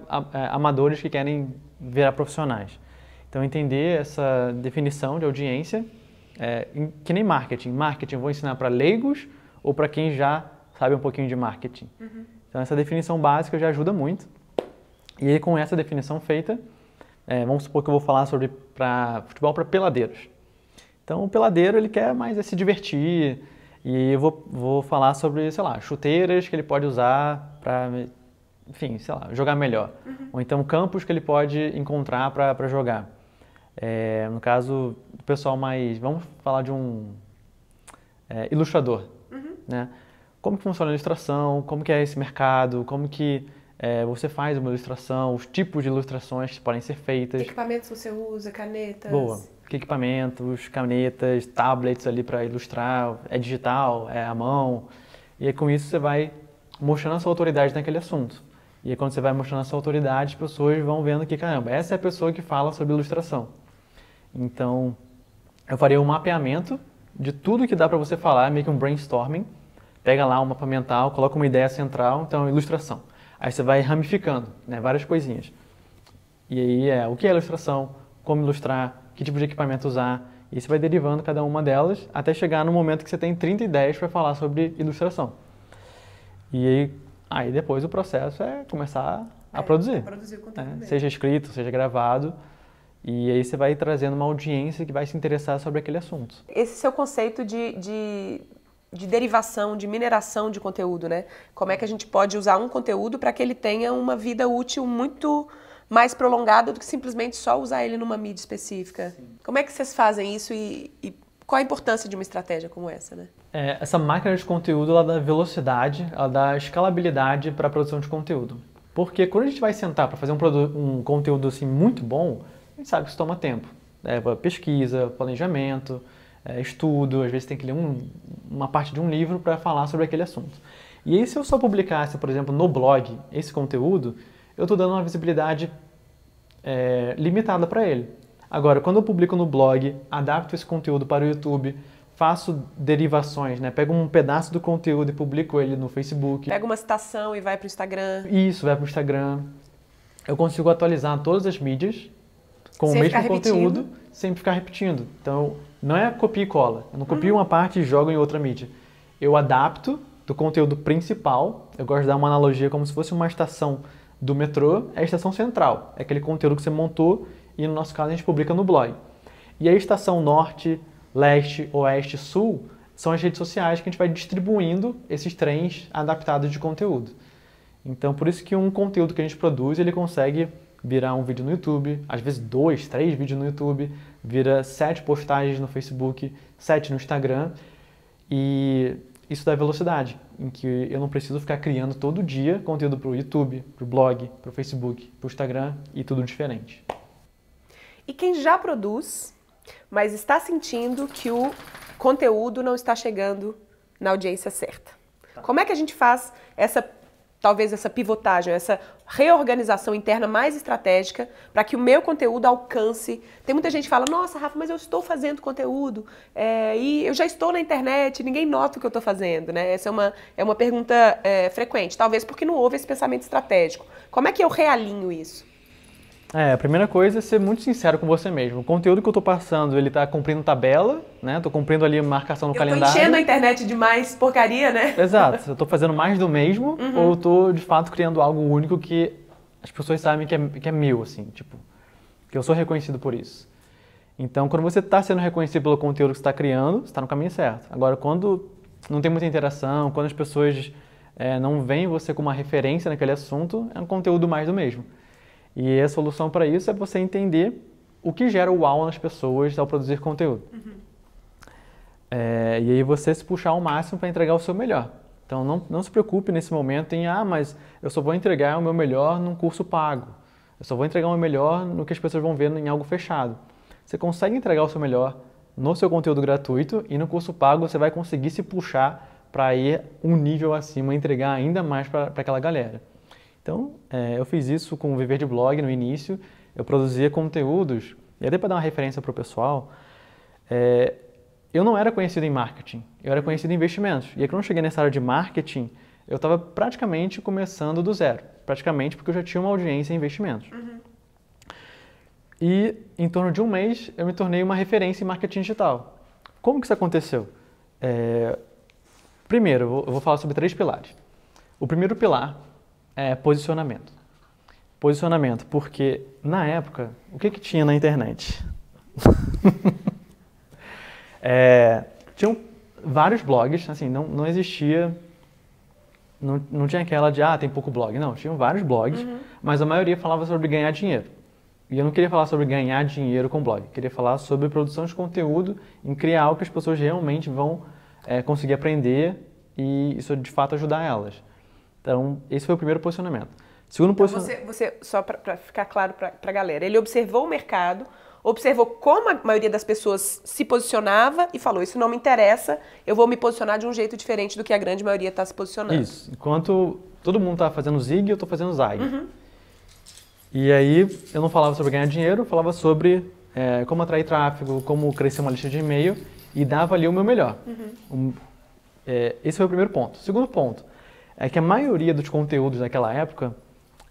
amadores que querem virar profissionais? Então, entender essa definição de audiência, que nem marketing. Marketing eu vou ensinar para leigos ou para quem já sabe um pouquinho de marketing. Então, essa definição básica já ajuda muito. E aí, com essa definição feita, vamos supor que eu vou falar sobre futebol para peladeiros. Então, o peladeiro, ele quer mais se divertir. E eu vou falar sobre, sei lá, chuteiras que ele pode usar para, enfim, sei lá, jogar melhor. Ou então campos que ele pode encontrar para jogar. No caso, o pessoal mais... Vamos falar de um ilustrador, né? Como que funciona a ilustração, como que é esse mercado, como que você faz uma ilustração, os tipos de ilustrações que podem ser feitas. Que equipamentos você usa, canetas? Boa. Que equipamentos, canetas, tablets ali para ilustrar, é digital, é à mão. E aí, com isso você vai mostrando a sua autoridade naquele assunto. E aí, quando você vai mostrando a sua autoridade, as pessoas vão vendo que, caramba, essa é a pessoa que fala sobre ilustração. Então, eu faria um mapeamento de tudo que dá para você falar, meio que um brainstorming. Pega lá um mapa mental, coloca uma ideia central, então ilustração. Aí você vai ramificando, né, várias coisinhas. E aí o que é ilustração, como ilustrar, que tipo de equipamento usar. E você vai derivando cada uma delas até chegar no momento que você tem 30 ideias para falar sobre ilustração. E aí depois o processo é começar a produzir. Produzir o conteúdo Seja escrito, seja gravado. E aí você vai trazendo uma audiência que vai se interessar sobre aquele assunto. Esse seu conceito de derivação, de mineração de conteúdo, né? Como é que a gente pode usar um conteúdo para que ele tenha uma vida útil muito mais prolongada do que simplesmente só usar ele numa mídia específica? Sim. Como é que vocês fazem isso e qual a importância de uma estratégia como essa, né? Essa máquina de conteúdo, ela dá velocidade, ela dá escalabilidade para a produção de conteúdo. Porque quando a gente vai sentar para fazer um conteúdo assim muito bom, a gente sabe que isso toma tempo. Pesquisa, planejamento, estudo, às vezes tem que ler uma parte de um livro para falar sobre aquele assunto. E aí, se eu só publicasse, por exemplo, no blog, esse conteúdo, eu estou dando uma visibilidade limitada para ele. Agora, quando eu publico no blog, adapto esse conteúdo para o YouTube, faço derivações, né? Pego um pedaço do conteúdo e publico ele no Facebook. Pega uma citação e vai para o Instagram. Isso, vai para o Instagram. Eu consigo atualizar todas as mídias com o mesmo conteúdo, sem ficar repetindo. Então, não é copia e cola. Eu não copio uma parte e jogo em outra mídia. Eu adapto do conteúdo principal. Eu gosto de dar uma analogia como se fosse uma estação do metrô, é a estação central. É aquele conteúdo que você montou e, no nosso caso, a gente publica no blog. E a estação norte, leste, oeste, sul são as redes sociais que a gente vai distribuindo esses trens adaptados de conteúdo. Então, por isso que um conteúdo que a gente produz, ele consegue virar um vídeo no YouTube, às vezes 2, 3 vídeos no YouTube, vira 7 postagens no Facebook, 7 no Instagram, e isso dá velocidade, em que eu não preciso ficar criando todo dia conteúdo para o YouTube, para o blog, para o Facebook, para o Instagram e tudo diferente. E quem já produz, mas está sentindo que o conteúdo não está chegando na audiência certa. Como é que a gente faz talvez essa pivotagem, essa reorganização interna mais estratégica para que o meu conteúdo alcance? Tem muita gente que fala, nossa, Rafa, mas eu estou fazendo conteúdo e eu já estou na internet, ninguém nota o que eu estou fazendo, né? Essa é uma pergunta frequente, talvez porque não houve esse pensamento estratégico. Como é que eu realinho isso? A primeira coisa é ser muito sincero com você mesmo. O conteúdo que eu estou passando, ele está cumprindo tabela, né? Estou cumprindo ali marcação no calendário. Eu estou enchendo a internet de mais porcaria, né? Exato. Eu estou fazendo mais do mesmo ou eu estou, de fato, criando algo único que as pessoas sabem que é meu, assim, tipo, que eu sou reconhecido por isso. Então, quando você está sendo reconhecido pelo conteúdo que você está criando, você está no caminho certo. Agora, quando não tem muita interação, quando as pessoas não veem você como uma referência naquele assunto, é um conteúdo mais do mesmo. E a solução para isso é você entender o que gera o uau nas pessoas ao produzir conteúdo. E aí você se puxar ao máximo para entregar o seu melhor. Então não se preocupe nesse momento em, mas eu só vou entregar o meu melhor num curso pago. Eu só vou entregar o meu melhor no que as pessoas vão ver em algo fechado. Você consegue entregar o seu melhor no seu conteúdo gratuito e no curso pago você vai conseguir se puxar para ir um nível acima e entregar ainda mais para aquela galera. Então, eu fiz isso com o Viver de Blog no início, eu produzia conteúdos, e até para dar uma referência para o pessoal, eu não era conhecido em marketing, eu era conhecido em investimentos. E aí, quando eu cheguei nessa área de marketing, eu estava praticamente começando do zero. Praticamente porque eu já tinha uma audiência em investimentos. E em torno de um mês, eu me tornei uma referência em marketing digital. Como que isso aconteceu? Primeiro, eu vou falar sobre 3 pilares. O primeiro pilar é posicionamento. Posicionamento, porque na época, o que tinha na internet? Tinham vários blogs, assim, não existia, não tinha aquela de, tem pouco blog. Não, tinham vários blogs, mas a maioria falava sobre ganhar dinheiro. E eu não queria falar sobre ganhar dinheiro com blog, eu queria falar sobre produção de conteúdo, em criar algo que as pessoas realmente vão conseguir aprender e isso de fato ajudar elas. Então, esse foi o primeiro posicionamento. Segundo posicionamento... Você só para ficar claro para a galera, ele observou o mercado, observou como a maioria das pessoas se posicionava e falou, isso não me interessa, eu vou me posicionar de um jeito diferente do que a grande maioria está se posicionando. Isso. Enquanto todo mundo está fazendo zig, eu estou fazendo zag. E aí, eu não falava sobre ganhar dinheiro, eu falava sobre como atrair tráfego, como crescer uma lista de e-mail e dava ali o meu melhor. Esse foi o primeiro ponto. O segundo ponto é que a maioria dos conteúdos daquela época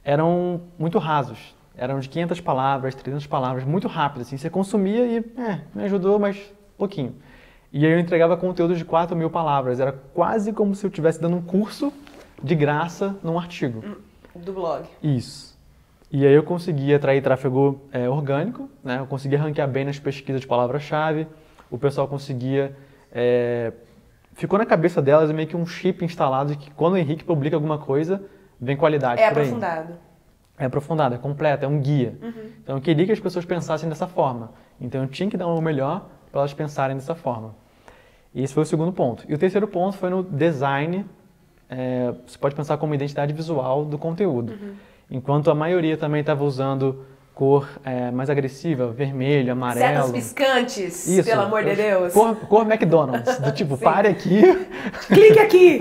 eram muito rasos. Eram de 500 palavras, 300 palavras, muito rápido, assim. Você consumia e, me ajudou, mas pouquinho. E aí eu entregava conteúdo de 4.000 palavras. Era quase como se eu estivesse dando um curso de graça num artigo. Do blog. Isso. E aí eu conseguia atrair tráfego orgânico, né? Eu conseguia ranquear bem nas pesquisas de palavra-chave. O pessoal conseguia... Ficou na cabeça delas meio que um chip instalado de que quando o Henrique publica alguma coisa, vem qualidade por aí. É aprofundado, é completo, é um guia. Então eu queria que as pessoas pensassem dessa forma. Então eu tinha que dar o melhor para elas pensarem dessa forma. E esse foi o segundo ponto. E o terceiro ponto foi no design, você pode pensar como identidade visual do conteúdo. Enquanto a maioria também estava usando cor mais agressiva, vermelho, amarelo. Setas piscantes, isso, pelo amor de Deus. Cor McDonald's, do tipo, pare aqui. Clique aqui.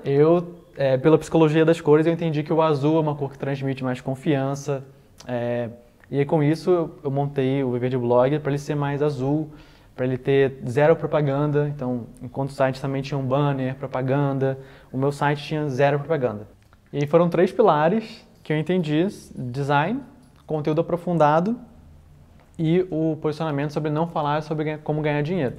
Eu, pela psicologia das cores, eu entendi que o azul é uma cor que transmite mais confiança. E aí, com isso, eu montei o Viver de Blog para ele ser mais azul, para ele ter zero propaganda. Então, enquanto o site também tinha um banner, propaganda, o meu site tinha zero propaganda. E aí foram 3 pilares que eu entendi: design, conteúdo aprofundado e o posicionamento sobre não falar sobre como ganhar dinheiro.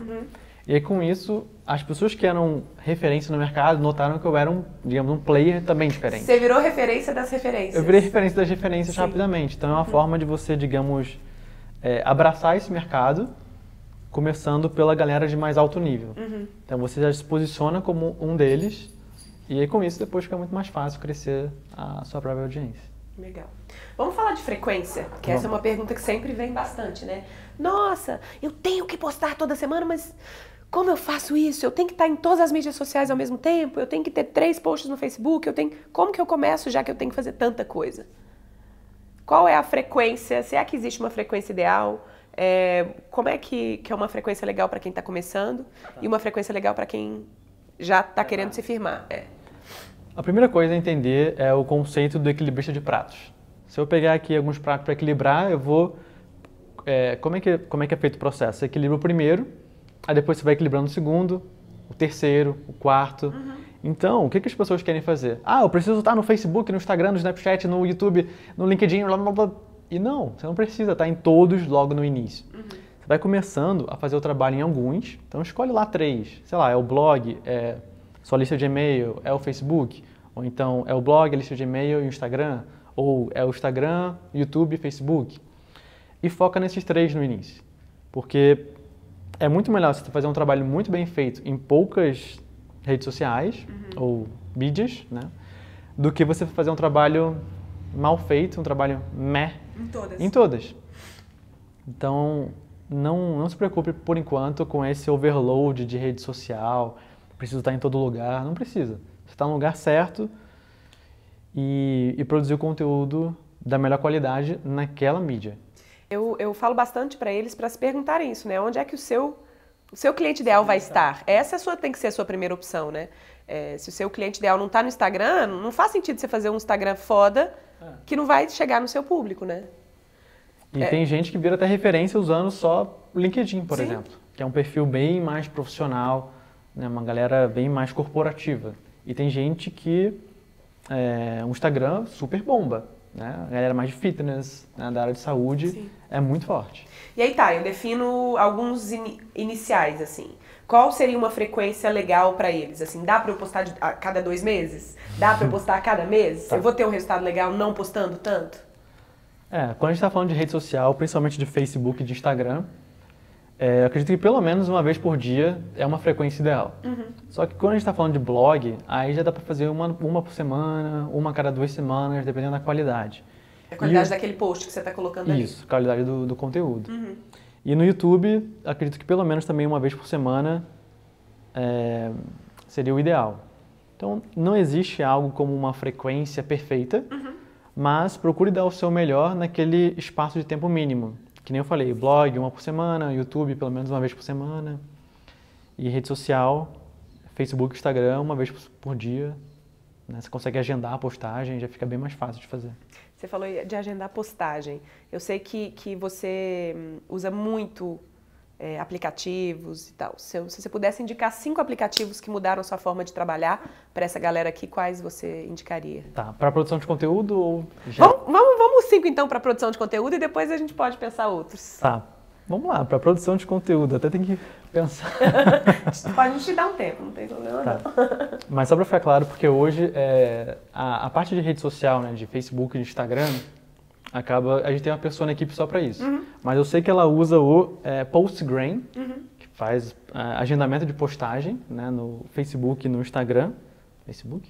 E aí, com isso, as pessoas que eram referência no mercado notaram que eu era um player também diferente. Você virou referência das referências. Eu virei referência das referências rapidamente. Então, é uma forma de você, digamos, abraçar esse mercado, começando pela galera de mais alto nível. Então, você já se posiciona como um deles. E aí, com isso, depois fica muito mais fácil crescer a sua própria audiência. Legal. Vamos falar de frequência, que essa é uma pergunta que sempre vem bastante, né? Nossa, eu tenho que postar toda semana, mas como eu faço isso? Eu tenho que estar em todas as mídias sociais ao mesmo tempo? Eu tenho que ter 3 posts no Facebook? Como que eu começo já que eu tenho que fazer tanta coisa? Qual é a frequência? Será que existe uma frequência ideal? Como é que é uma frequência legal para quem está começando e uma frequência legal para quem já está querendo se firmar? A primeira coisa a entender é o conceito do equilibrista de pratos. Se eu pegar aqui alguns pratos para equilibrar, eu vou... como é que é feito o processo? Você equilibra o primeiro, aí depois você vai equilibrando o segundo, o terceiro, o quarto. Então, o que as pessoas querem fazer? Eu preciso estar no Facebook, no Instagram, no Snapchat, no YouTube, no LinkedIn, blá, blá, blá. E não, você não precisa estar em todos logo no início. Você vai começando a fazer o trabalho em alguns, então escolhe lá 3. Sei lá, é o blog, é sua lista de e-mail, é o Facebook, Ou então é o blog, a lista de e-mail e o Instagram, ou é o Instagram, YouTube e Facebook. E foca nesses 3 no início, porque é muito melhor você fazer um trabalho muito bem feito em poucas redes sociais ou mídias, né, do que você fazer um trabalho mal feito, um trabalho meh em todas. Então, não se preocupe por enquanto com esse overload de rede social, preciso estar em todo lugar, não precisa. Você está no lugar certo e produzir o conteúdo da melhor qualidade naquela mídia. Eu falo bastante para eles para se perguntarem isso, né? Onde é que o seu cliente ideal vai estar? Essa tem que ser a sua primeira opção, né? Se o seu cliente ideal não está no Instagram, não faz sentido você fazer um Instagram foda que não vai chegar no seu público, né? E tem gente que vira até referência usando só o LinkedIn, por exemplo, que é um perfil bem mais profissional, né? Uma galera bem mais corporativa. E tem gente que um Instagram super bomba, né? A galera mais de fitness, né? Da área de saúde, é muito forte. E aí eu defino alguns iniciais, assim. Qual seria uma frequência legal para eles? Assim, dá para eu postar a cada 2 meses? Dá para eu postar a cada mês? Eu vou ter um resultado legal não postando tanto? Quando a gente está falando de rede social, principalmente de Facebook e de Instagram, eu acredito que pelo menos uma vez por dia é uma frequência ideal. Só que quando a gente está falando de blog, aí já dá para fazer uma por semana, uma a cada 2 semanas, dependendo da qualidade. A qualidade daquele post que você está colocando ali. Isso, a qualidade do conteúdo. E no YouTube, acredito que pelo menos também uma vez por semana seria o ideal. Então, não existe algo como uma frequência perfeita, mas procure dar o seu melhor naquele espaço de tempo mínimo. Que nem eu falei, blog uma por semana, YouTube pelo menos uma vez por semana, e rede social, Facebook, Instagram, uma vez por dia. Né? Você consegue agendar a postagem, já fica bem mais fácil de fazer. Você falou de agendar postagem. Eu sei que você usa muito aplicativos e tal. Se você pudesse indicar 5 aplicativos que mudaram a sua forma de trabalhar para essa galera aqui, quais você indicaria? Tá, para produção de conteúdo ou... Já... Vamos 5 então para produção de conteúdo e depois a gente pode pensar outros. Tá, vamos lá, para produção de conteúdo, até tem que pensar. Pode te dar um tempo, não tem problema não. Mas só para ficar claro, porque hoje a parte de rede social, né, de Facebook e de Instagram, a gente tem uma pessoa na equipe só para isso. Mas eu sei que ela usa o Postgram, que faz agendamento de postagem, né, no Facebook e no Instagram. Facebook?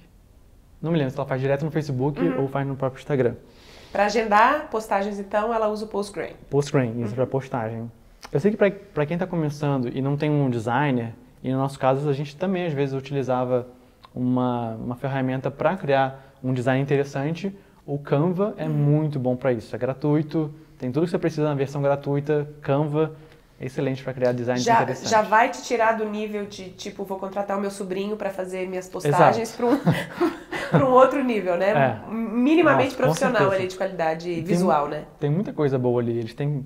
Não me lembro se ela faz direto no Facebook ou faz no próprio Instagram. Para agendar postagens, então, ela usa o Postgram. Postgram, isso para postagem. Eu sei que para quem está começando e não tem um designer, e no nosso caso a gente também às vezes utilizava uma ferramenta para criar um design interessante. O Canva é muito bom para isso, é gratuito, tem tudo que você precisa na versão gratuita. Canva é excelente para criar designs interessantes. Já vai te tirar do nível de, tipo, vou contratar o meu sobrinho para fazer minhas postagens para um outro nível, né? Minimamente profissional ali, de qualidade visual, né? Tem muita coisa boa ali. Eles têm,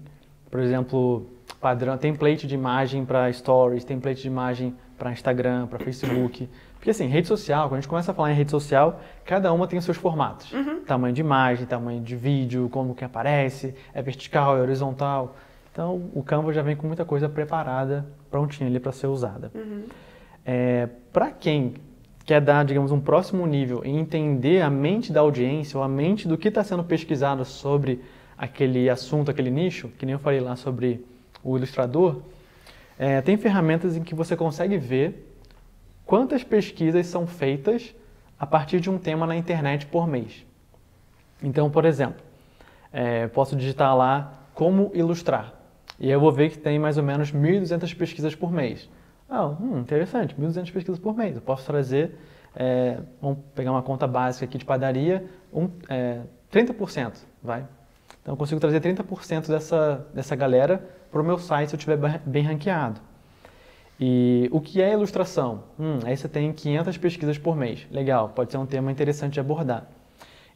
por exemplo, padrão, template de imagem para stories, template de imagem para Instagram, para Facebook. Porque assim, rede social, quando a gente começa a falar em rede social, cada uma tem os seus formatos. Tamanho de imagem, tamanho de vídeo, como que aparece, é vertical, é horizontal. Então, o Canva já vem com muita coisa preparada, prontinha ali para ser usada. Para quem quer dar, digamos, um próximo nível e entender a mente da audiência ou a mente do que está sendo pesquisado sobre aquele assunto, aquele nicho, que nem eu falei lá sobre o ilustrador, tem ferramentas em que você consegue ver quantas pesquisas são feitas a partir de um tema na internet por mês. Então, por exemplo, posso digitar lá como ilustrar. E eu vou ver que tem mais ou menos 1.200 pesquisas por mês. Interessante, 1.200 pesquisas por mês. Eu posso trazer, vamos pegar uma conta básica aqui de padaria, 30%, vai. Então eu consigo trazer 30% dessa galera para o meu site se eu estiver bem ranqueado. E o que é ilustração? Aí você tem 500 pesquisas por mês. Legal, pode ser um tema interessante de abordar.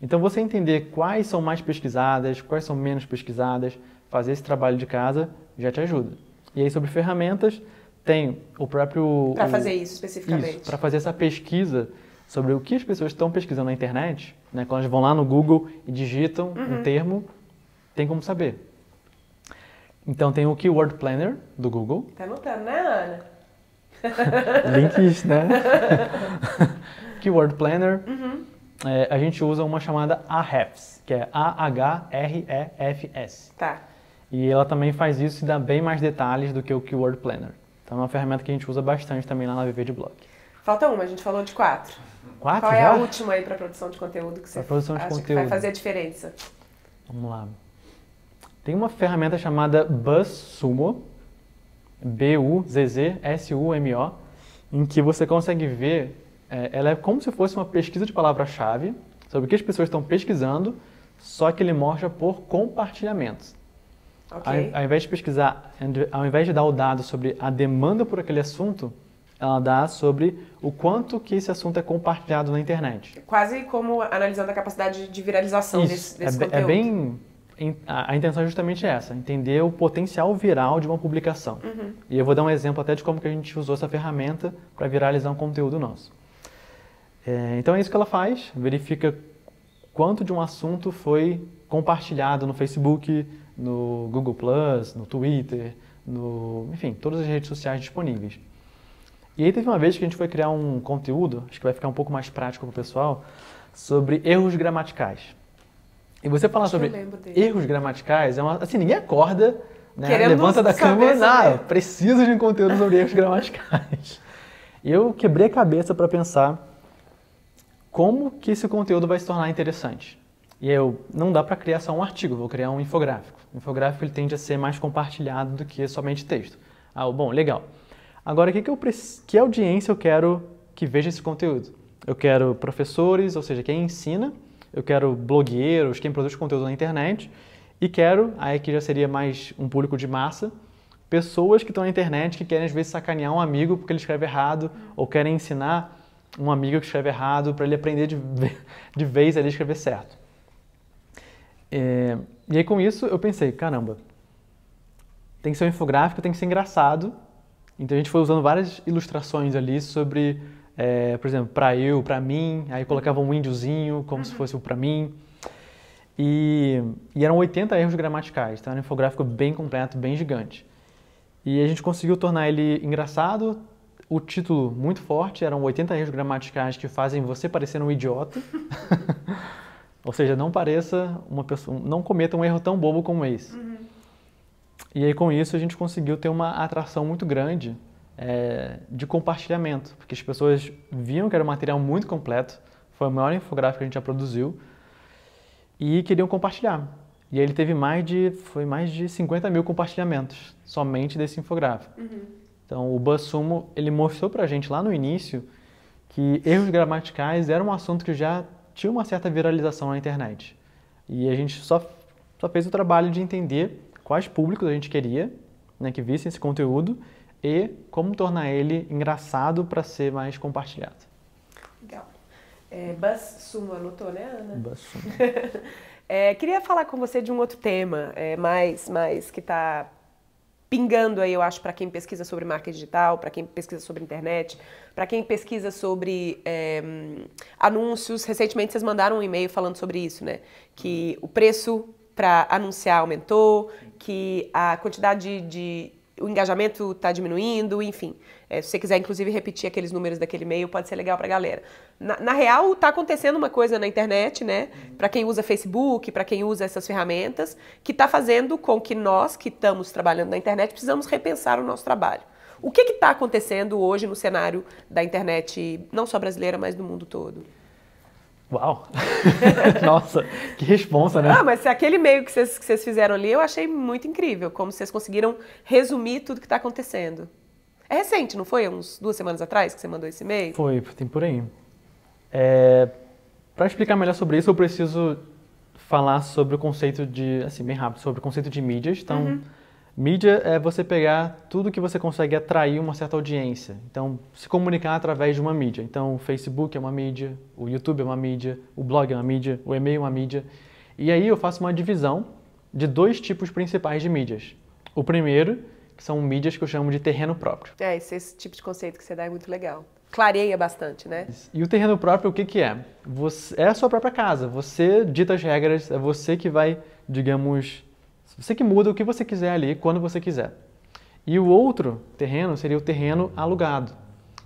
Então você entender quais são mais pesquisadas, quais são menos pesquisadas, fazer esse trabalho de casa já te ajuda. E aí sobre ferramentas, tem o próprio... Para fazer isso especificamente. Para fazer essa pesquisa sobre o que as pessoas estão pesquisando na internet, né? Quando elas vão lá no Google e digitam um termo, tem como saber. Então tem o Keyword Planner do Google. Tá anotando, né, Ana? Links, né? Keyword Planner, a gente usa uma chamada Ahrefs, que é Ahrefs. Tá. E ela também faz isso e dá bem mais detalhes do que o Keyword Planner. Então é uma ferramenta que a gente usa bastante também lá na Viver de Blog. Falta uma, a gente falou de 4. 4 Qual já? é a última aí para produção de conteúdo que você produção de acha que conteúdo. vai fazer a diferença? Vamos lá. Tem uma ferramenta chamada BuzzSumo, BuzzSumo, em que você consegue ver, ela é como se fosse uma pesquisa de palavra-chave sobre o que as pessoas estão pesquisando, só que ele mostra por compartilhamentos. Ok. Ao invés de pesquisar, ao invés de dar o dado sobre a demanda por aquele assunto, ela dá sobre o quanto que esse assunto é compartilhado na internet. Quase como analisando a capacidade de viralização Isso, desse conteúdo. A intenção é justamente essa, entender o potencial viral de uma publicação. E eu vou dar um exemplo até de como que a gente usou essa ferramenta para viralizar um conteúdo nosso. Então é isso que ela faz, verifica quanto de um assunto foi compartilhado no Facebook, no Google+, no Twitter, enfim, todas as redes sociais disponíveis. E aí teve uma vez que a gente foi criar um conteúdo, acho que vai ficar um pouco mais prático para o pessoal, sobre erros gramaticais. E você falar sobre erros gramaticais, assim, ninguém acorda, né, levanta da cama, preciso de um conteúdo sobre erros gramaticais. E eu quebrei a cabeça para pensar como que esse conteúdo vai se tornar interessante. E não dá para criar só um artigo, vou criar um infográfico. O infográfico ele tende a ser mais compartilhado do que somente texto. Bom, legal. Agora, que audiência eu quero que veja esse conteúdo? Eu quero professores, ou seja, quem ensina, eu quero blogueiros, quem produz conteúdo na internet, e quero, aí que já seria mais um público de massa, pessoas que estão na internet que querem às vezes sacanear um amigo porque ele escreve errado, ou querem ensinar um amigo que escreve errado para ele aprender de vez a escrever certo. E aí com isso eu pensei, caramba, tem que ser um infográfico, tem que ser engraçado. Então a gente foi usando várias ilustrações ali sobre, por exemplo, pra eu, pra mim, aí colocava um índiozinho como se fosse o pra mim. E eram 80 erros gramaticais, então era um infográfico bem completo, bem gigante. E a gente conseguiu tornar ele engraçado, o título muito forte, eram 80 erros gramaticais que fazem você parecer um idiota. Ou seja, não pareça uma pessoa, não cometa um erro tão bobo como esse. E aí com isso a gente conseguiu ter uma atração muito grande de compartilhamento, porque as pessoas viam que era um material muito completo, foi o maior infográfico que a gente já produziu, e queriam compartilhar. E aí ele teve mais de 50 mil compartilhamentos, somente desse infográfico. Então o BuzzSumo, ele mostrou pra gente lá no início que erros gramaticais era um assunto que já tinha uma certa viralização na internet. E a gente só fez o trabalho de entender quais públicos a gente queria, né, que vissem esse conteúdo e como tornar ele engraçado para ser mais compartilhado. Legal. BuzzSumo, anotou, né, Ana? BuzzSumo. Queria falar com você de um outro tema, mais que está pingando aí, eu acho, para quem pesquisa sobre marketing digital, para quem pesquisa sobre internet, para quem pesquisa sobre anúncios. Recentemente vocês mandaram um e-mail falando sobre isso, né? Que o preço para anunciar aumentou, que a quantidade o engajamento está diminuindo, enfim. Se você quiser, inclusive, repetir aqueles números daquele e-mail, pode ser legal para a galera. Na real, está acontecendo uma coisa na internet, né? Para quem usa Facebook, para quem usa essas ferramentas, que está fazendo com que nós, que estamos trabalhando na internet, precisamos repensar o nosso trabalho. O que está acontecendo hoje no cenário da internet, não só brasileira, mas do mundo todo? Uau! Nossa, que responsa, né? Mas aquele e-mail que vocês fizeram ali, eu achei muito incrível, como vocês conseguiram resumir tudo que está acontecendo. É recente, não foi? Uns 2 semanas atrás que você mandou esse e-mail? Foi, tem por aí. Para explicar melhor sobre isso, eu preciso falar sobre o conceito bem rápido, sobre o conceito de mídias. Então, mídia é você pegar tudo que você consegue atrair uma certa audiência. Então, se comunicar através de uma mídia. Então, o Facebook é uma mídia, o YouTube é uma mídia, o blog é uma mídia, o e-mail é uma mídia. E aí eu faço uma divisão de 2 tipos principais de mídias. O primeiro, que são mídias que eu chamo de terreno próprio. Esse tipo de conceito que você dá é muito legal. Clareia bastante, né? E o terreno próprio, o que é? É a sua própria casa. Você dita as regras, é você que vai, digamos, você que muda o que você quiser ali, quando você quiser. E o outro terreno seria o terreno alugado.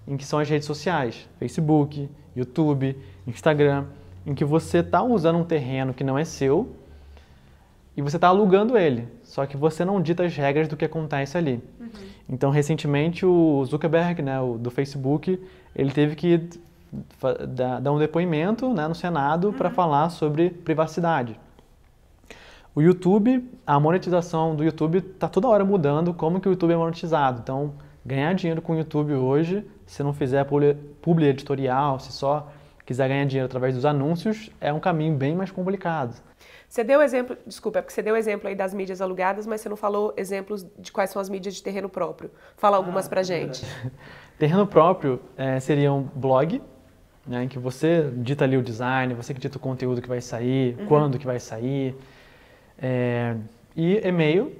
em que são as redes sociais, Facebook, YouTube, Instagram, em que você está usando um terreno que não é seu e você está alugando ele, só que você não dita as regras do que acontece ali. Então, recentemente, o Zuckerberg, né, do Facebook, ele teve que dar um depoimento, né, no Senado para falar sobre privacidade. O YouTube, a monetização do YouTube está toda hora mudando como que o YouTube é monetizado. Então, ganhar dinheiro com o YouTube hoje, se não fizer publi editorial, se só quiser ganhar dinheiro através dos anúncios, é um caminho bem mais complicado. Você deu exemplo, desculpa, é porque você deu exemplo aí das mídias alugadas, mas você não falou exemplos de quais são as mídias de terreno próprio. Fala algumas pra gente. Terreno próprio seria um blog, né, em que você dita ali o design, você que dita o conteúdo que vai sair, quando que vai sair. E e-mail,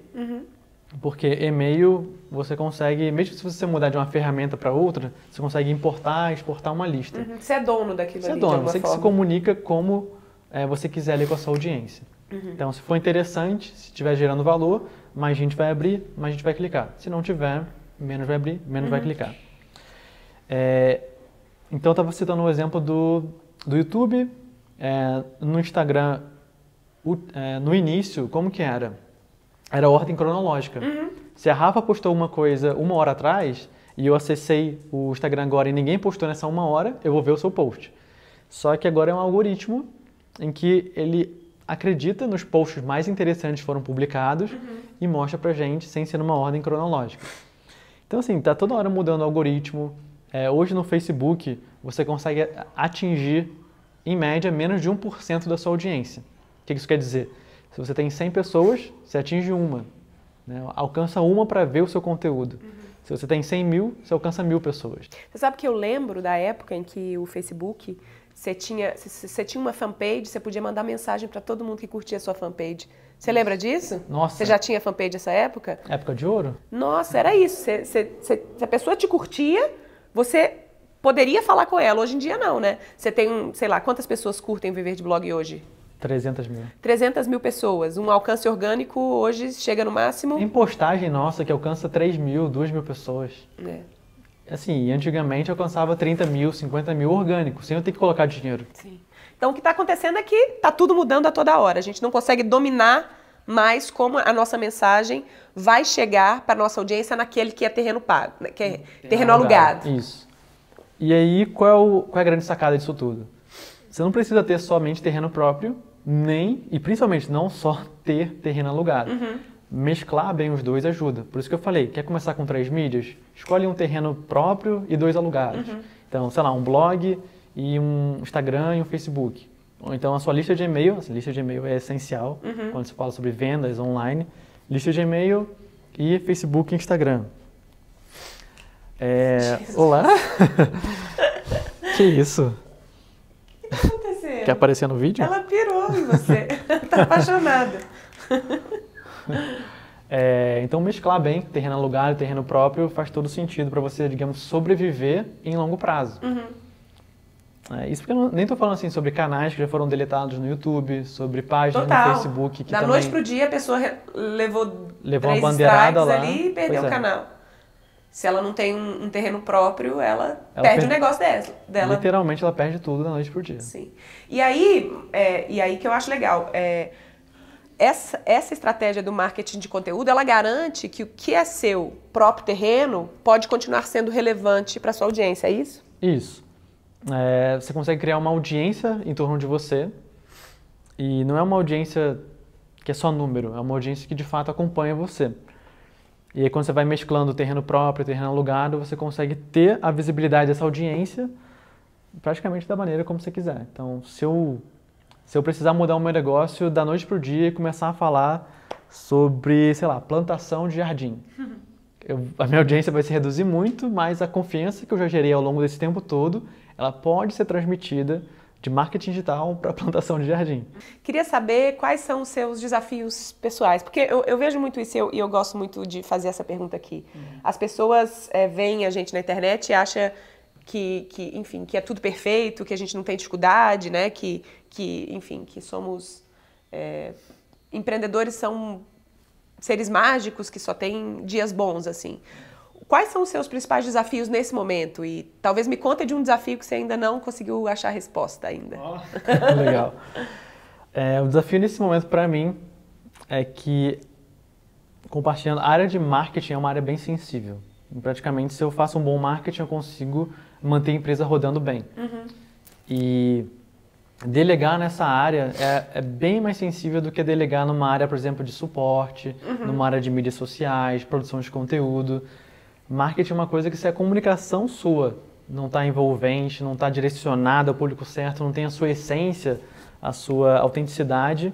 porque e-mail você consegue, mesmo se você mudar de uma ferramenta para outra, você consegue importar e exportar uma lista. Você é dono daquilo Você ali, é dono, de alguma você que forma. se comunica como você quiser ali com a sua audiência. Então, se for interessante, se estiver gerando valor, mais gente vai abrir, mais gente vai clicar. Se não tiver, menos vai abrir, menos vai clicar. Então, eu estava citando o exemplo do YouTube, no Instagram, no início, como que era? Era ordem cronológica. Se a Rafa postou uma coisa 1 hora atrás, e eu acessei o Instagram agora e ninguém postou nessa 1 hora, eu vou ver o seu post. Só que agora é um algoritmo em que ele acredita nos posts mais interessantes que foram publicados e mostra pra gente sem ser numa ordem cronológica. Então, assim, tá toda hora mudando o algoritmo. Hoje no Facebook, você consegue atingir, em média, menos de 1% da sua audiência. O que isso quer dizer? Se você tem 100 pessoas, você atinge uma. Né? Alcança uma para ver o seu conteúdo. Se você tem 100 mil, você alcança 1000 pessoas. Você sabe que eu lembro da época em que o Facebook, você tinha uma fanpage, você podia mandar mensagem para todo mundo que curtia a sua fanpage. Você lembra disso? Nossa. Você já tinha fanpage nessa época? Época de ouro? Nossa, era isso. Se a pessoa te curtia, você poderia falar com ela. Hoje em dia não, né? Você tem, sei lá, quantas pessoas curtem o Viver de Blog hoje? 300 mil. 300 mil pessoas. Um alcance orgânico hoje chega no máximo... Tem postagem nossa que alcança 3 mil, 2 mil pessoas. Assim, antigamente alcançava 30 mil, 50 mil orgânicos, sem eu ter que colocar dinheiro. Sim. Então, o que está acontecendo é que está tudo mudando a toda hora. A gente não consegue dominar mais como a nossa mensagem vai chegar para a nossa audiência naquele que é terreno pago, que é terreno alugado. Isso. E aí, qual é a grande sacada disso tudo? Você não precisa ter somente terreno próprio, e principalmente não só ter terreno alugado. Mesclar bem os dois ajuda. Por isso que eu falei, quer começar com 3 mídias? Escolhe um terreno próprio e 2 alugados. Então, sei lá, um blog e um Instagram e um Facebook. Ou então a sua lista de e-mail, a lista de e-mail é essencial quando se fala sobre vendas online. Lista de e-mail e Facebook e Instagram. Olá? Que isso? O que está acontecendo? Quer aparecer no vídeo? Ela pirou em você. Está apaixonada. Então, mesclar bem terreno alugado e terreno próprio faz todo sentido para você, digamos, sobreviver em longo prazo. Isso porque eu nem estou falando assim sobre canais que já foram deletados no YouTube, sobre páginas no Facebook que da também... noite pro dia a pessoa levou uma bandeirada lá ali e perdeu o canal. Se ela não tem um terreno próprio, ela perde o negócio dela. Literalmente ela perde tudo da noite pro dia. Sim. E aí que eu acho legal. Essa estratégia do marketing de conteúdo, ela garante que o que é seu próprio terreno pode continuar sendo relevante para sua audiência, é isso? Isso. Você consegue criar uma audiência em torno de você e não é uma audiência que é só número, é uma audiência que de fato acompanha você. E aí quando você vai mesclando o terreno próprio e o terreno alugado, você consegue ter a visibilidade dessa audiência praticamente da maneira como você quiser. Então, se eu precisar mudar o meu negócio da noite para o dia e começar a falar sobre, sei lá, plantação de jardim. A minha audiência vai se reduzir muito, mas a confiança que eu já gerei ao longo desse tempo todo, ela pode ser transmitida de marketing digital para plantação de jardim. Queria saber quais são os seus desafios pessoais, porque eu vejo muito isso e eu gosto muito de fazer essa pergunta aqui. As pessoas veem a gente na internet e acham enfim, que é tudo perfeito, que a gente não tem dificuldade, né? Enfim, que somos... empreendedores são seres mágicos que só têm dias bons, assim. quais são os seus principais desafios nesse momento? E talvez me conte de um desafio que você ainda não conseguiu achar resposta ainda. Legal. O desafio nesse momento para mim é que, compartilhando, a área de marketing é uma área bem sensível. Praticamente, se eu faço um bom marketing, eu consigo manter a empresa rodando bem. E delegar nessa área é bem mais sensível do que delegar numa área, por exemplo, de suporte, numa área de mídias sociais, produção de conteúdo. Marketing é uma coisa que, se a comunicação sua não está envolvente, não está direcionada ao público certo, não tem a sua essência, a sua autenticidade,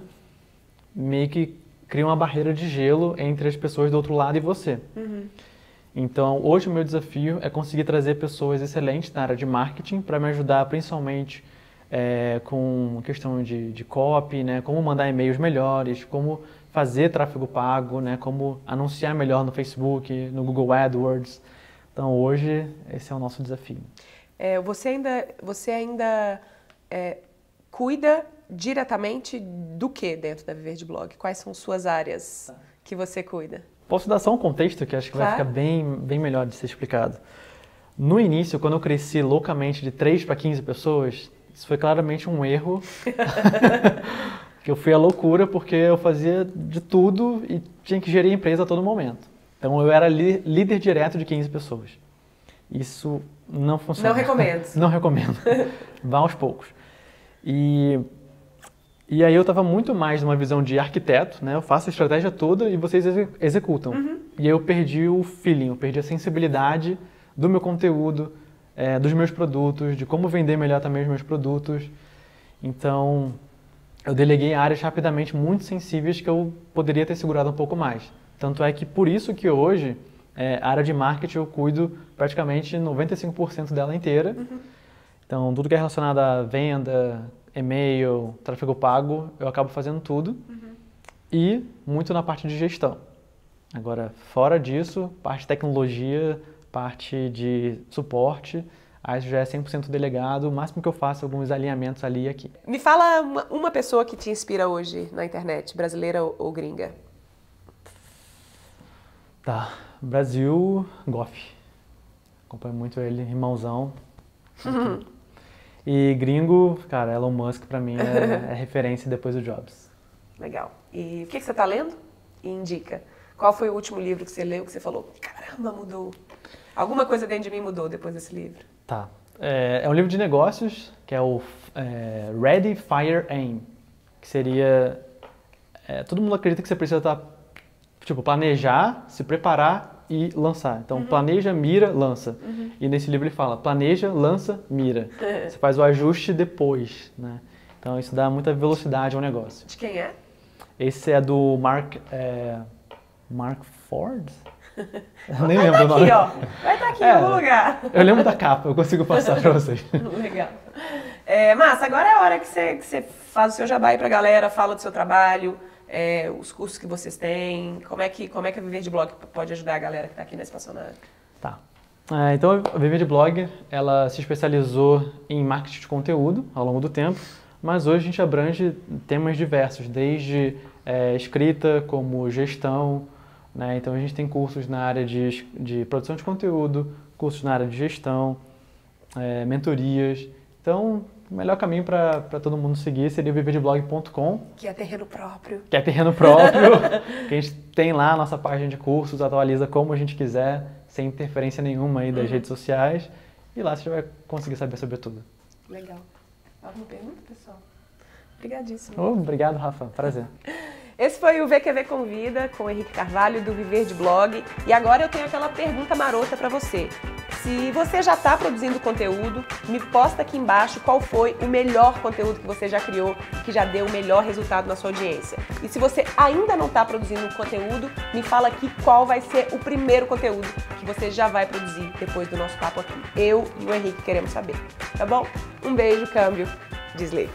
meio que cria uma barreira de gelo entre as pessoas do outro lado e você. Então, hoje o meu desafio é conseguir trazer pessoas excelentes na área de marketing para me ajudar principalmente com questão de copy, né, como mandar e-mails melhores, como fazer tráfego pago, né, como anunciar melhor no Facebook, no Google AdWords. Então, hoje, esse é o nosso desafio. Você ainda cuida diretamente do que dentro da Viver de Blog? Quais são suas áreas que você cuida? Posso dar só um contexto que acho que vai ficar bem melhor de ser explicado. No início, quando eu cresci loucamente de 3 para 15 pessoas, isso foi claramente um erro, que eu fui à loucura porque eu fazia de tudo e tinha que gerir a empresa a todo momento. Então eu era líder direto de 15 pessoas. Isso não funciona. Não recomendo. Não recomendo. Vá aos poucos. E aí eu estava muito mais numa visão de arquiteto, né? Eu faço a estratégia toda e vocês executam. E aí eu perdi o feeling, eu perdi a sensibilidade do meu conteúdo, dos meus produtos, de como vender melhor também os meus produtos. Então, eu deleguei áreas rapidamente muito sensíveis que eu poderia ter segurado um pouco mais. Tanto é que por isso que hoje, a área de marketing eu cuido praticamente 95% dela inteira. Então, tudo que é relacionado à venda, e-mail, tráfego pago, eu acabo fazendo tudo. E muito na parte de gestão. Agora, fora disso, parte de tecnologia, parte de suporte, aí já é 100% delegado. O máximo que eu faço é alguns alinhamentos ali e aqui. Me fala uma pessoa que te inspira hoje na internet, brasileira ou gringa. Tá, Brasil, Goff. Acompanho muito ele, irmãozão. E gringo, cara, Elon Musk pra mim é referência depois do Jobs. Legal. E o que você tá lendo? E indica. Qual foi o último livro que você leu que você falou, caramba, mudou? Alguma coisa dentro de mim mudou depois desse livro? Tá. É um livro de negócios, que é o Ready, Fire, Aim. Que seria... todo mundo acredita que você precisa planejar, se preparar e lançar. Então, planeja, mira, lança. E nesse livro ele fala, planeja, lança, mira. Você faz o ajuste depois, né? Então, isso dá muita velocidade ao negócio. De quem é? Esse é do Mark Ford? Eu nem lembro o nome. Vai estar aqui em algum lugar. Eu lembro da capa, eu consigo passar para vocês. Legal. Massa, agora é a hora que você faz o seu jabá aí pra galera, fala do seu trabalho, os cursos que vocês têm, como é que a Viver de Blog pode ajudar a galera que está aqui na Espaçonave. Tá. Então, a Viver de Blog, ela se especializou em marketing de conteúdo ao longo do tempo, mas hoje a gente abrange temas diversos, desde escrita, como gestão, né? Então a gente tem cursos na área de produção de conteúdo, cursos na área de gestão, mentorias. Então, o melhor caminho para todo mundo seguir seria viverdblog.com. Que é terreno próprio. Que é terreno próprio, que a gente tem lá a nossa página de cursos, atualiza como a gente quiser, sem interferência nenhuma aí das redes sociais. E lá você vai conseguir saber sobre tudo. Legal. Alguma pergunta, pessoal? Obrigadíssimo. Obrigado, Rafa. Prazer. Esse foi o VQV Convida com o Henrique Carvalho do Viver de Blog. E agora eu tenho aquela pergunta marota para você. Se você já está produzindo conteúdo, me posta aqui embaixo qual foi o melhor conteúdo que você já criou, que já deu o melhor resultado na sua audiência. E se você ainda não está produzindo conteúdo, me fala aqui qual vai ser o primeiro conteúdo que você já vai produzir depois do nosso papo aqui. Eu e o Henrique queremos saber, tá bom? Um beijo, câmbio, desliga.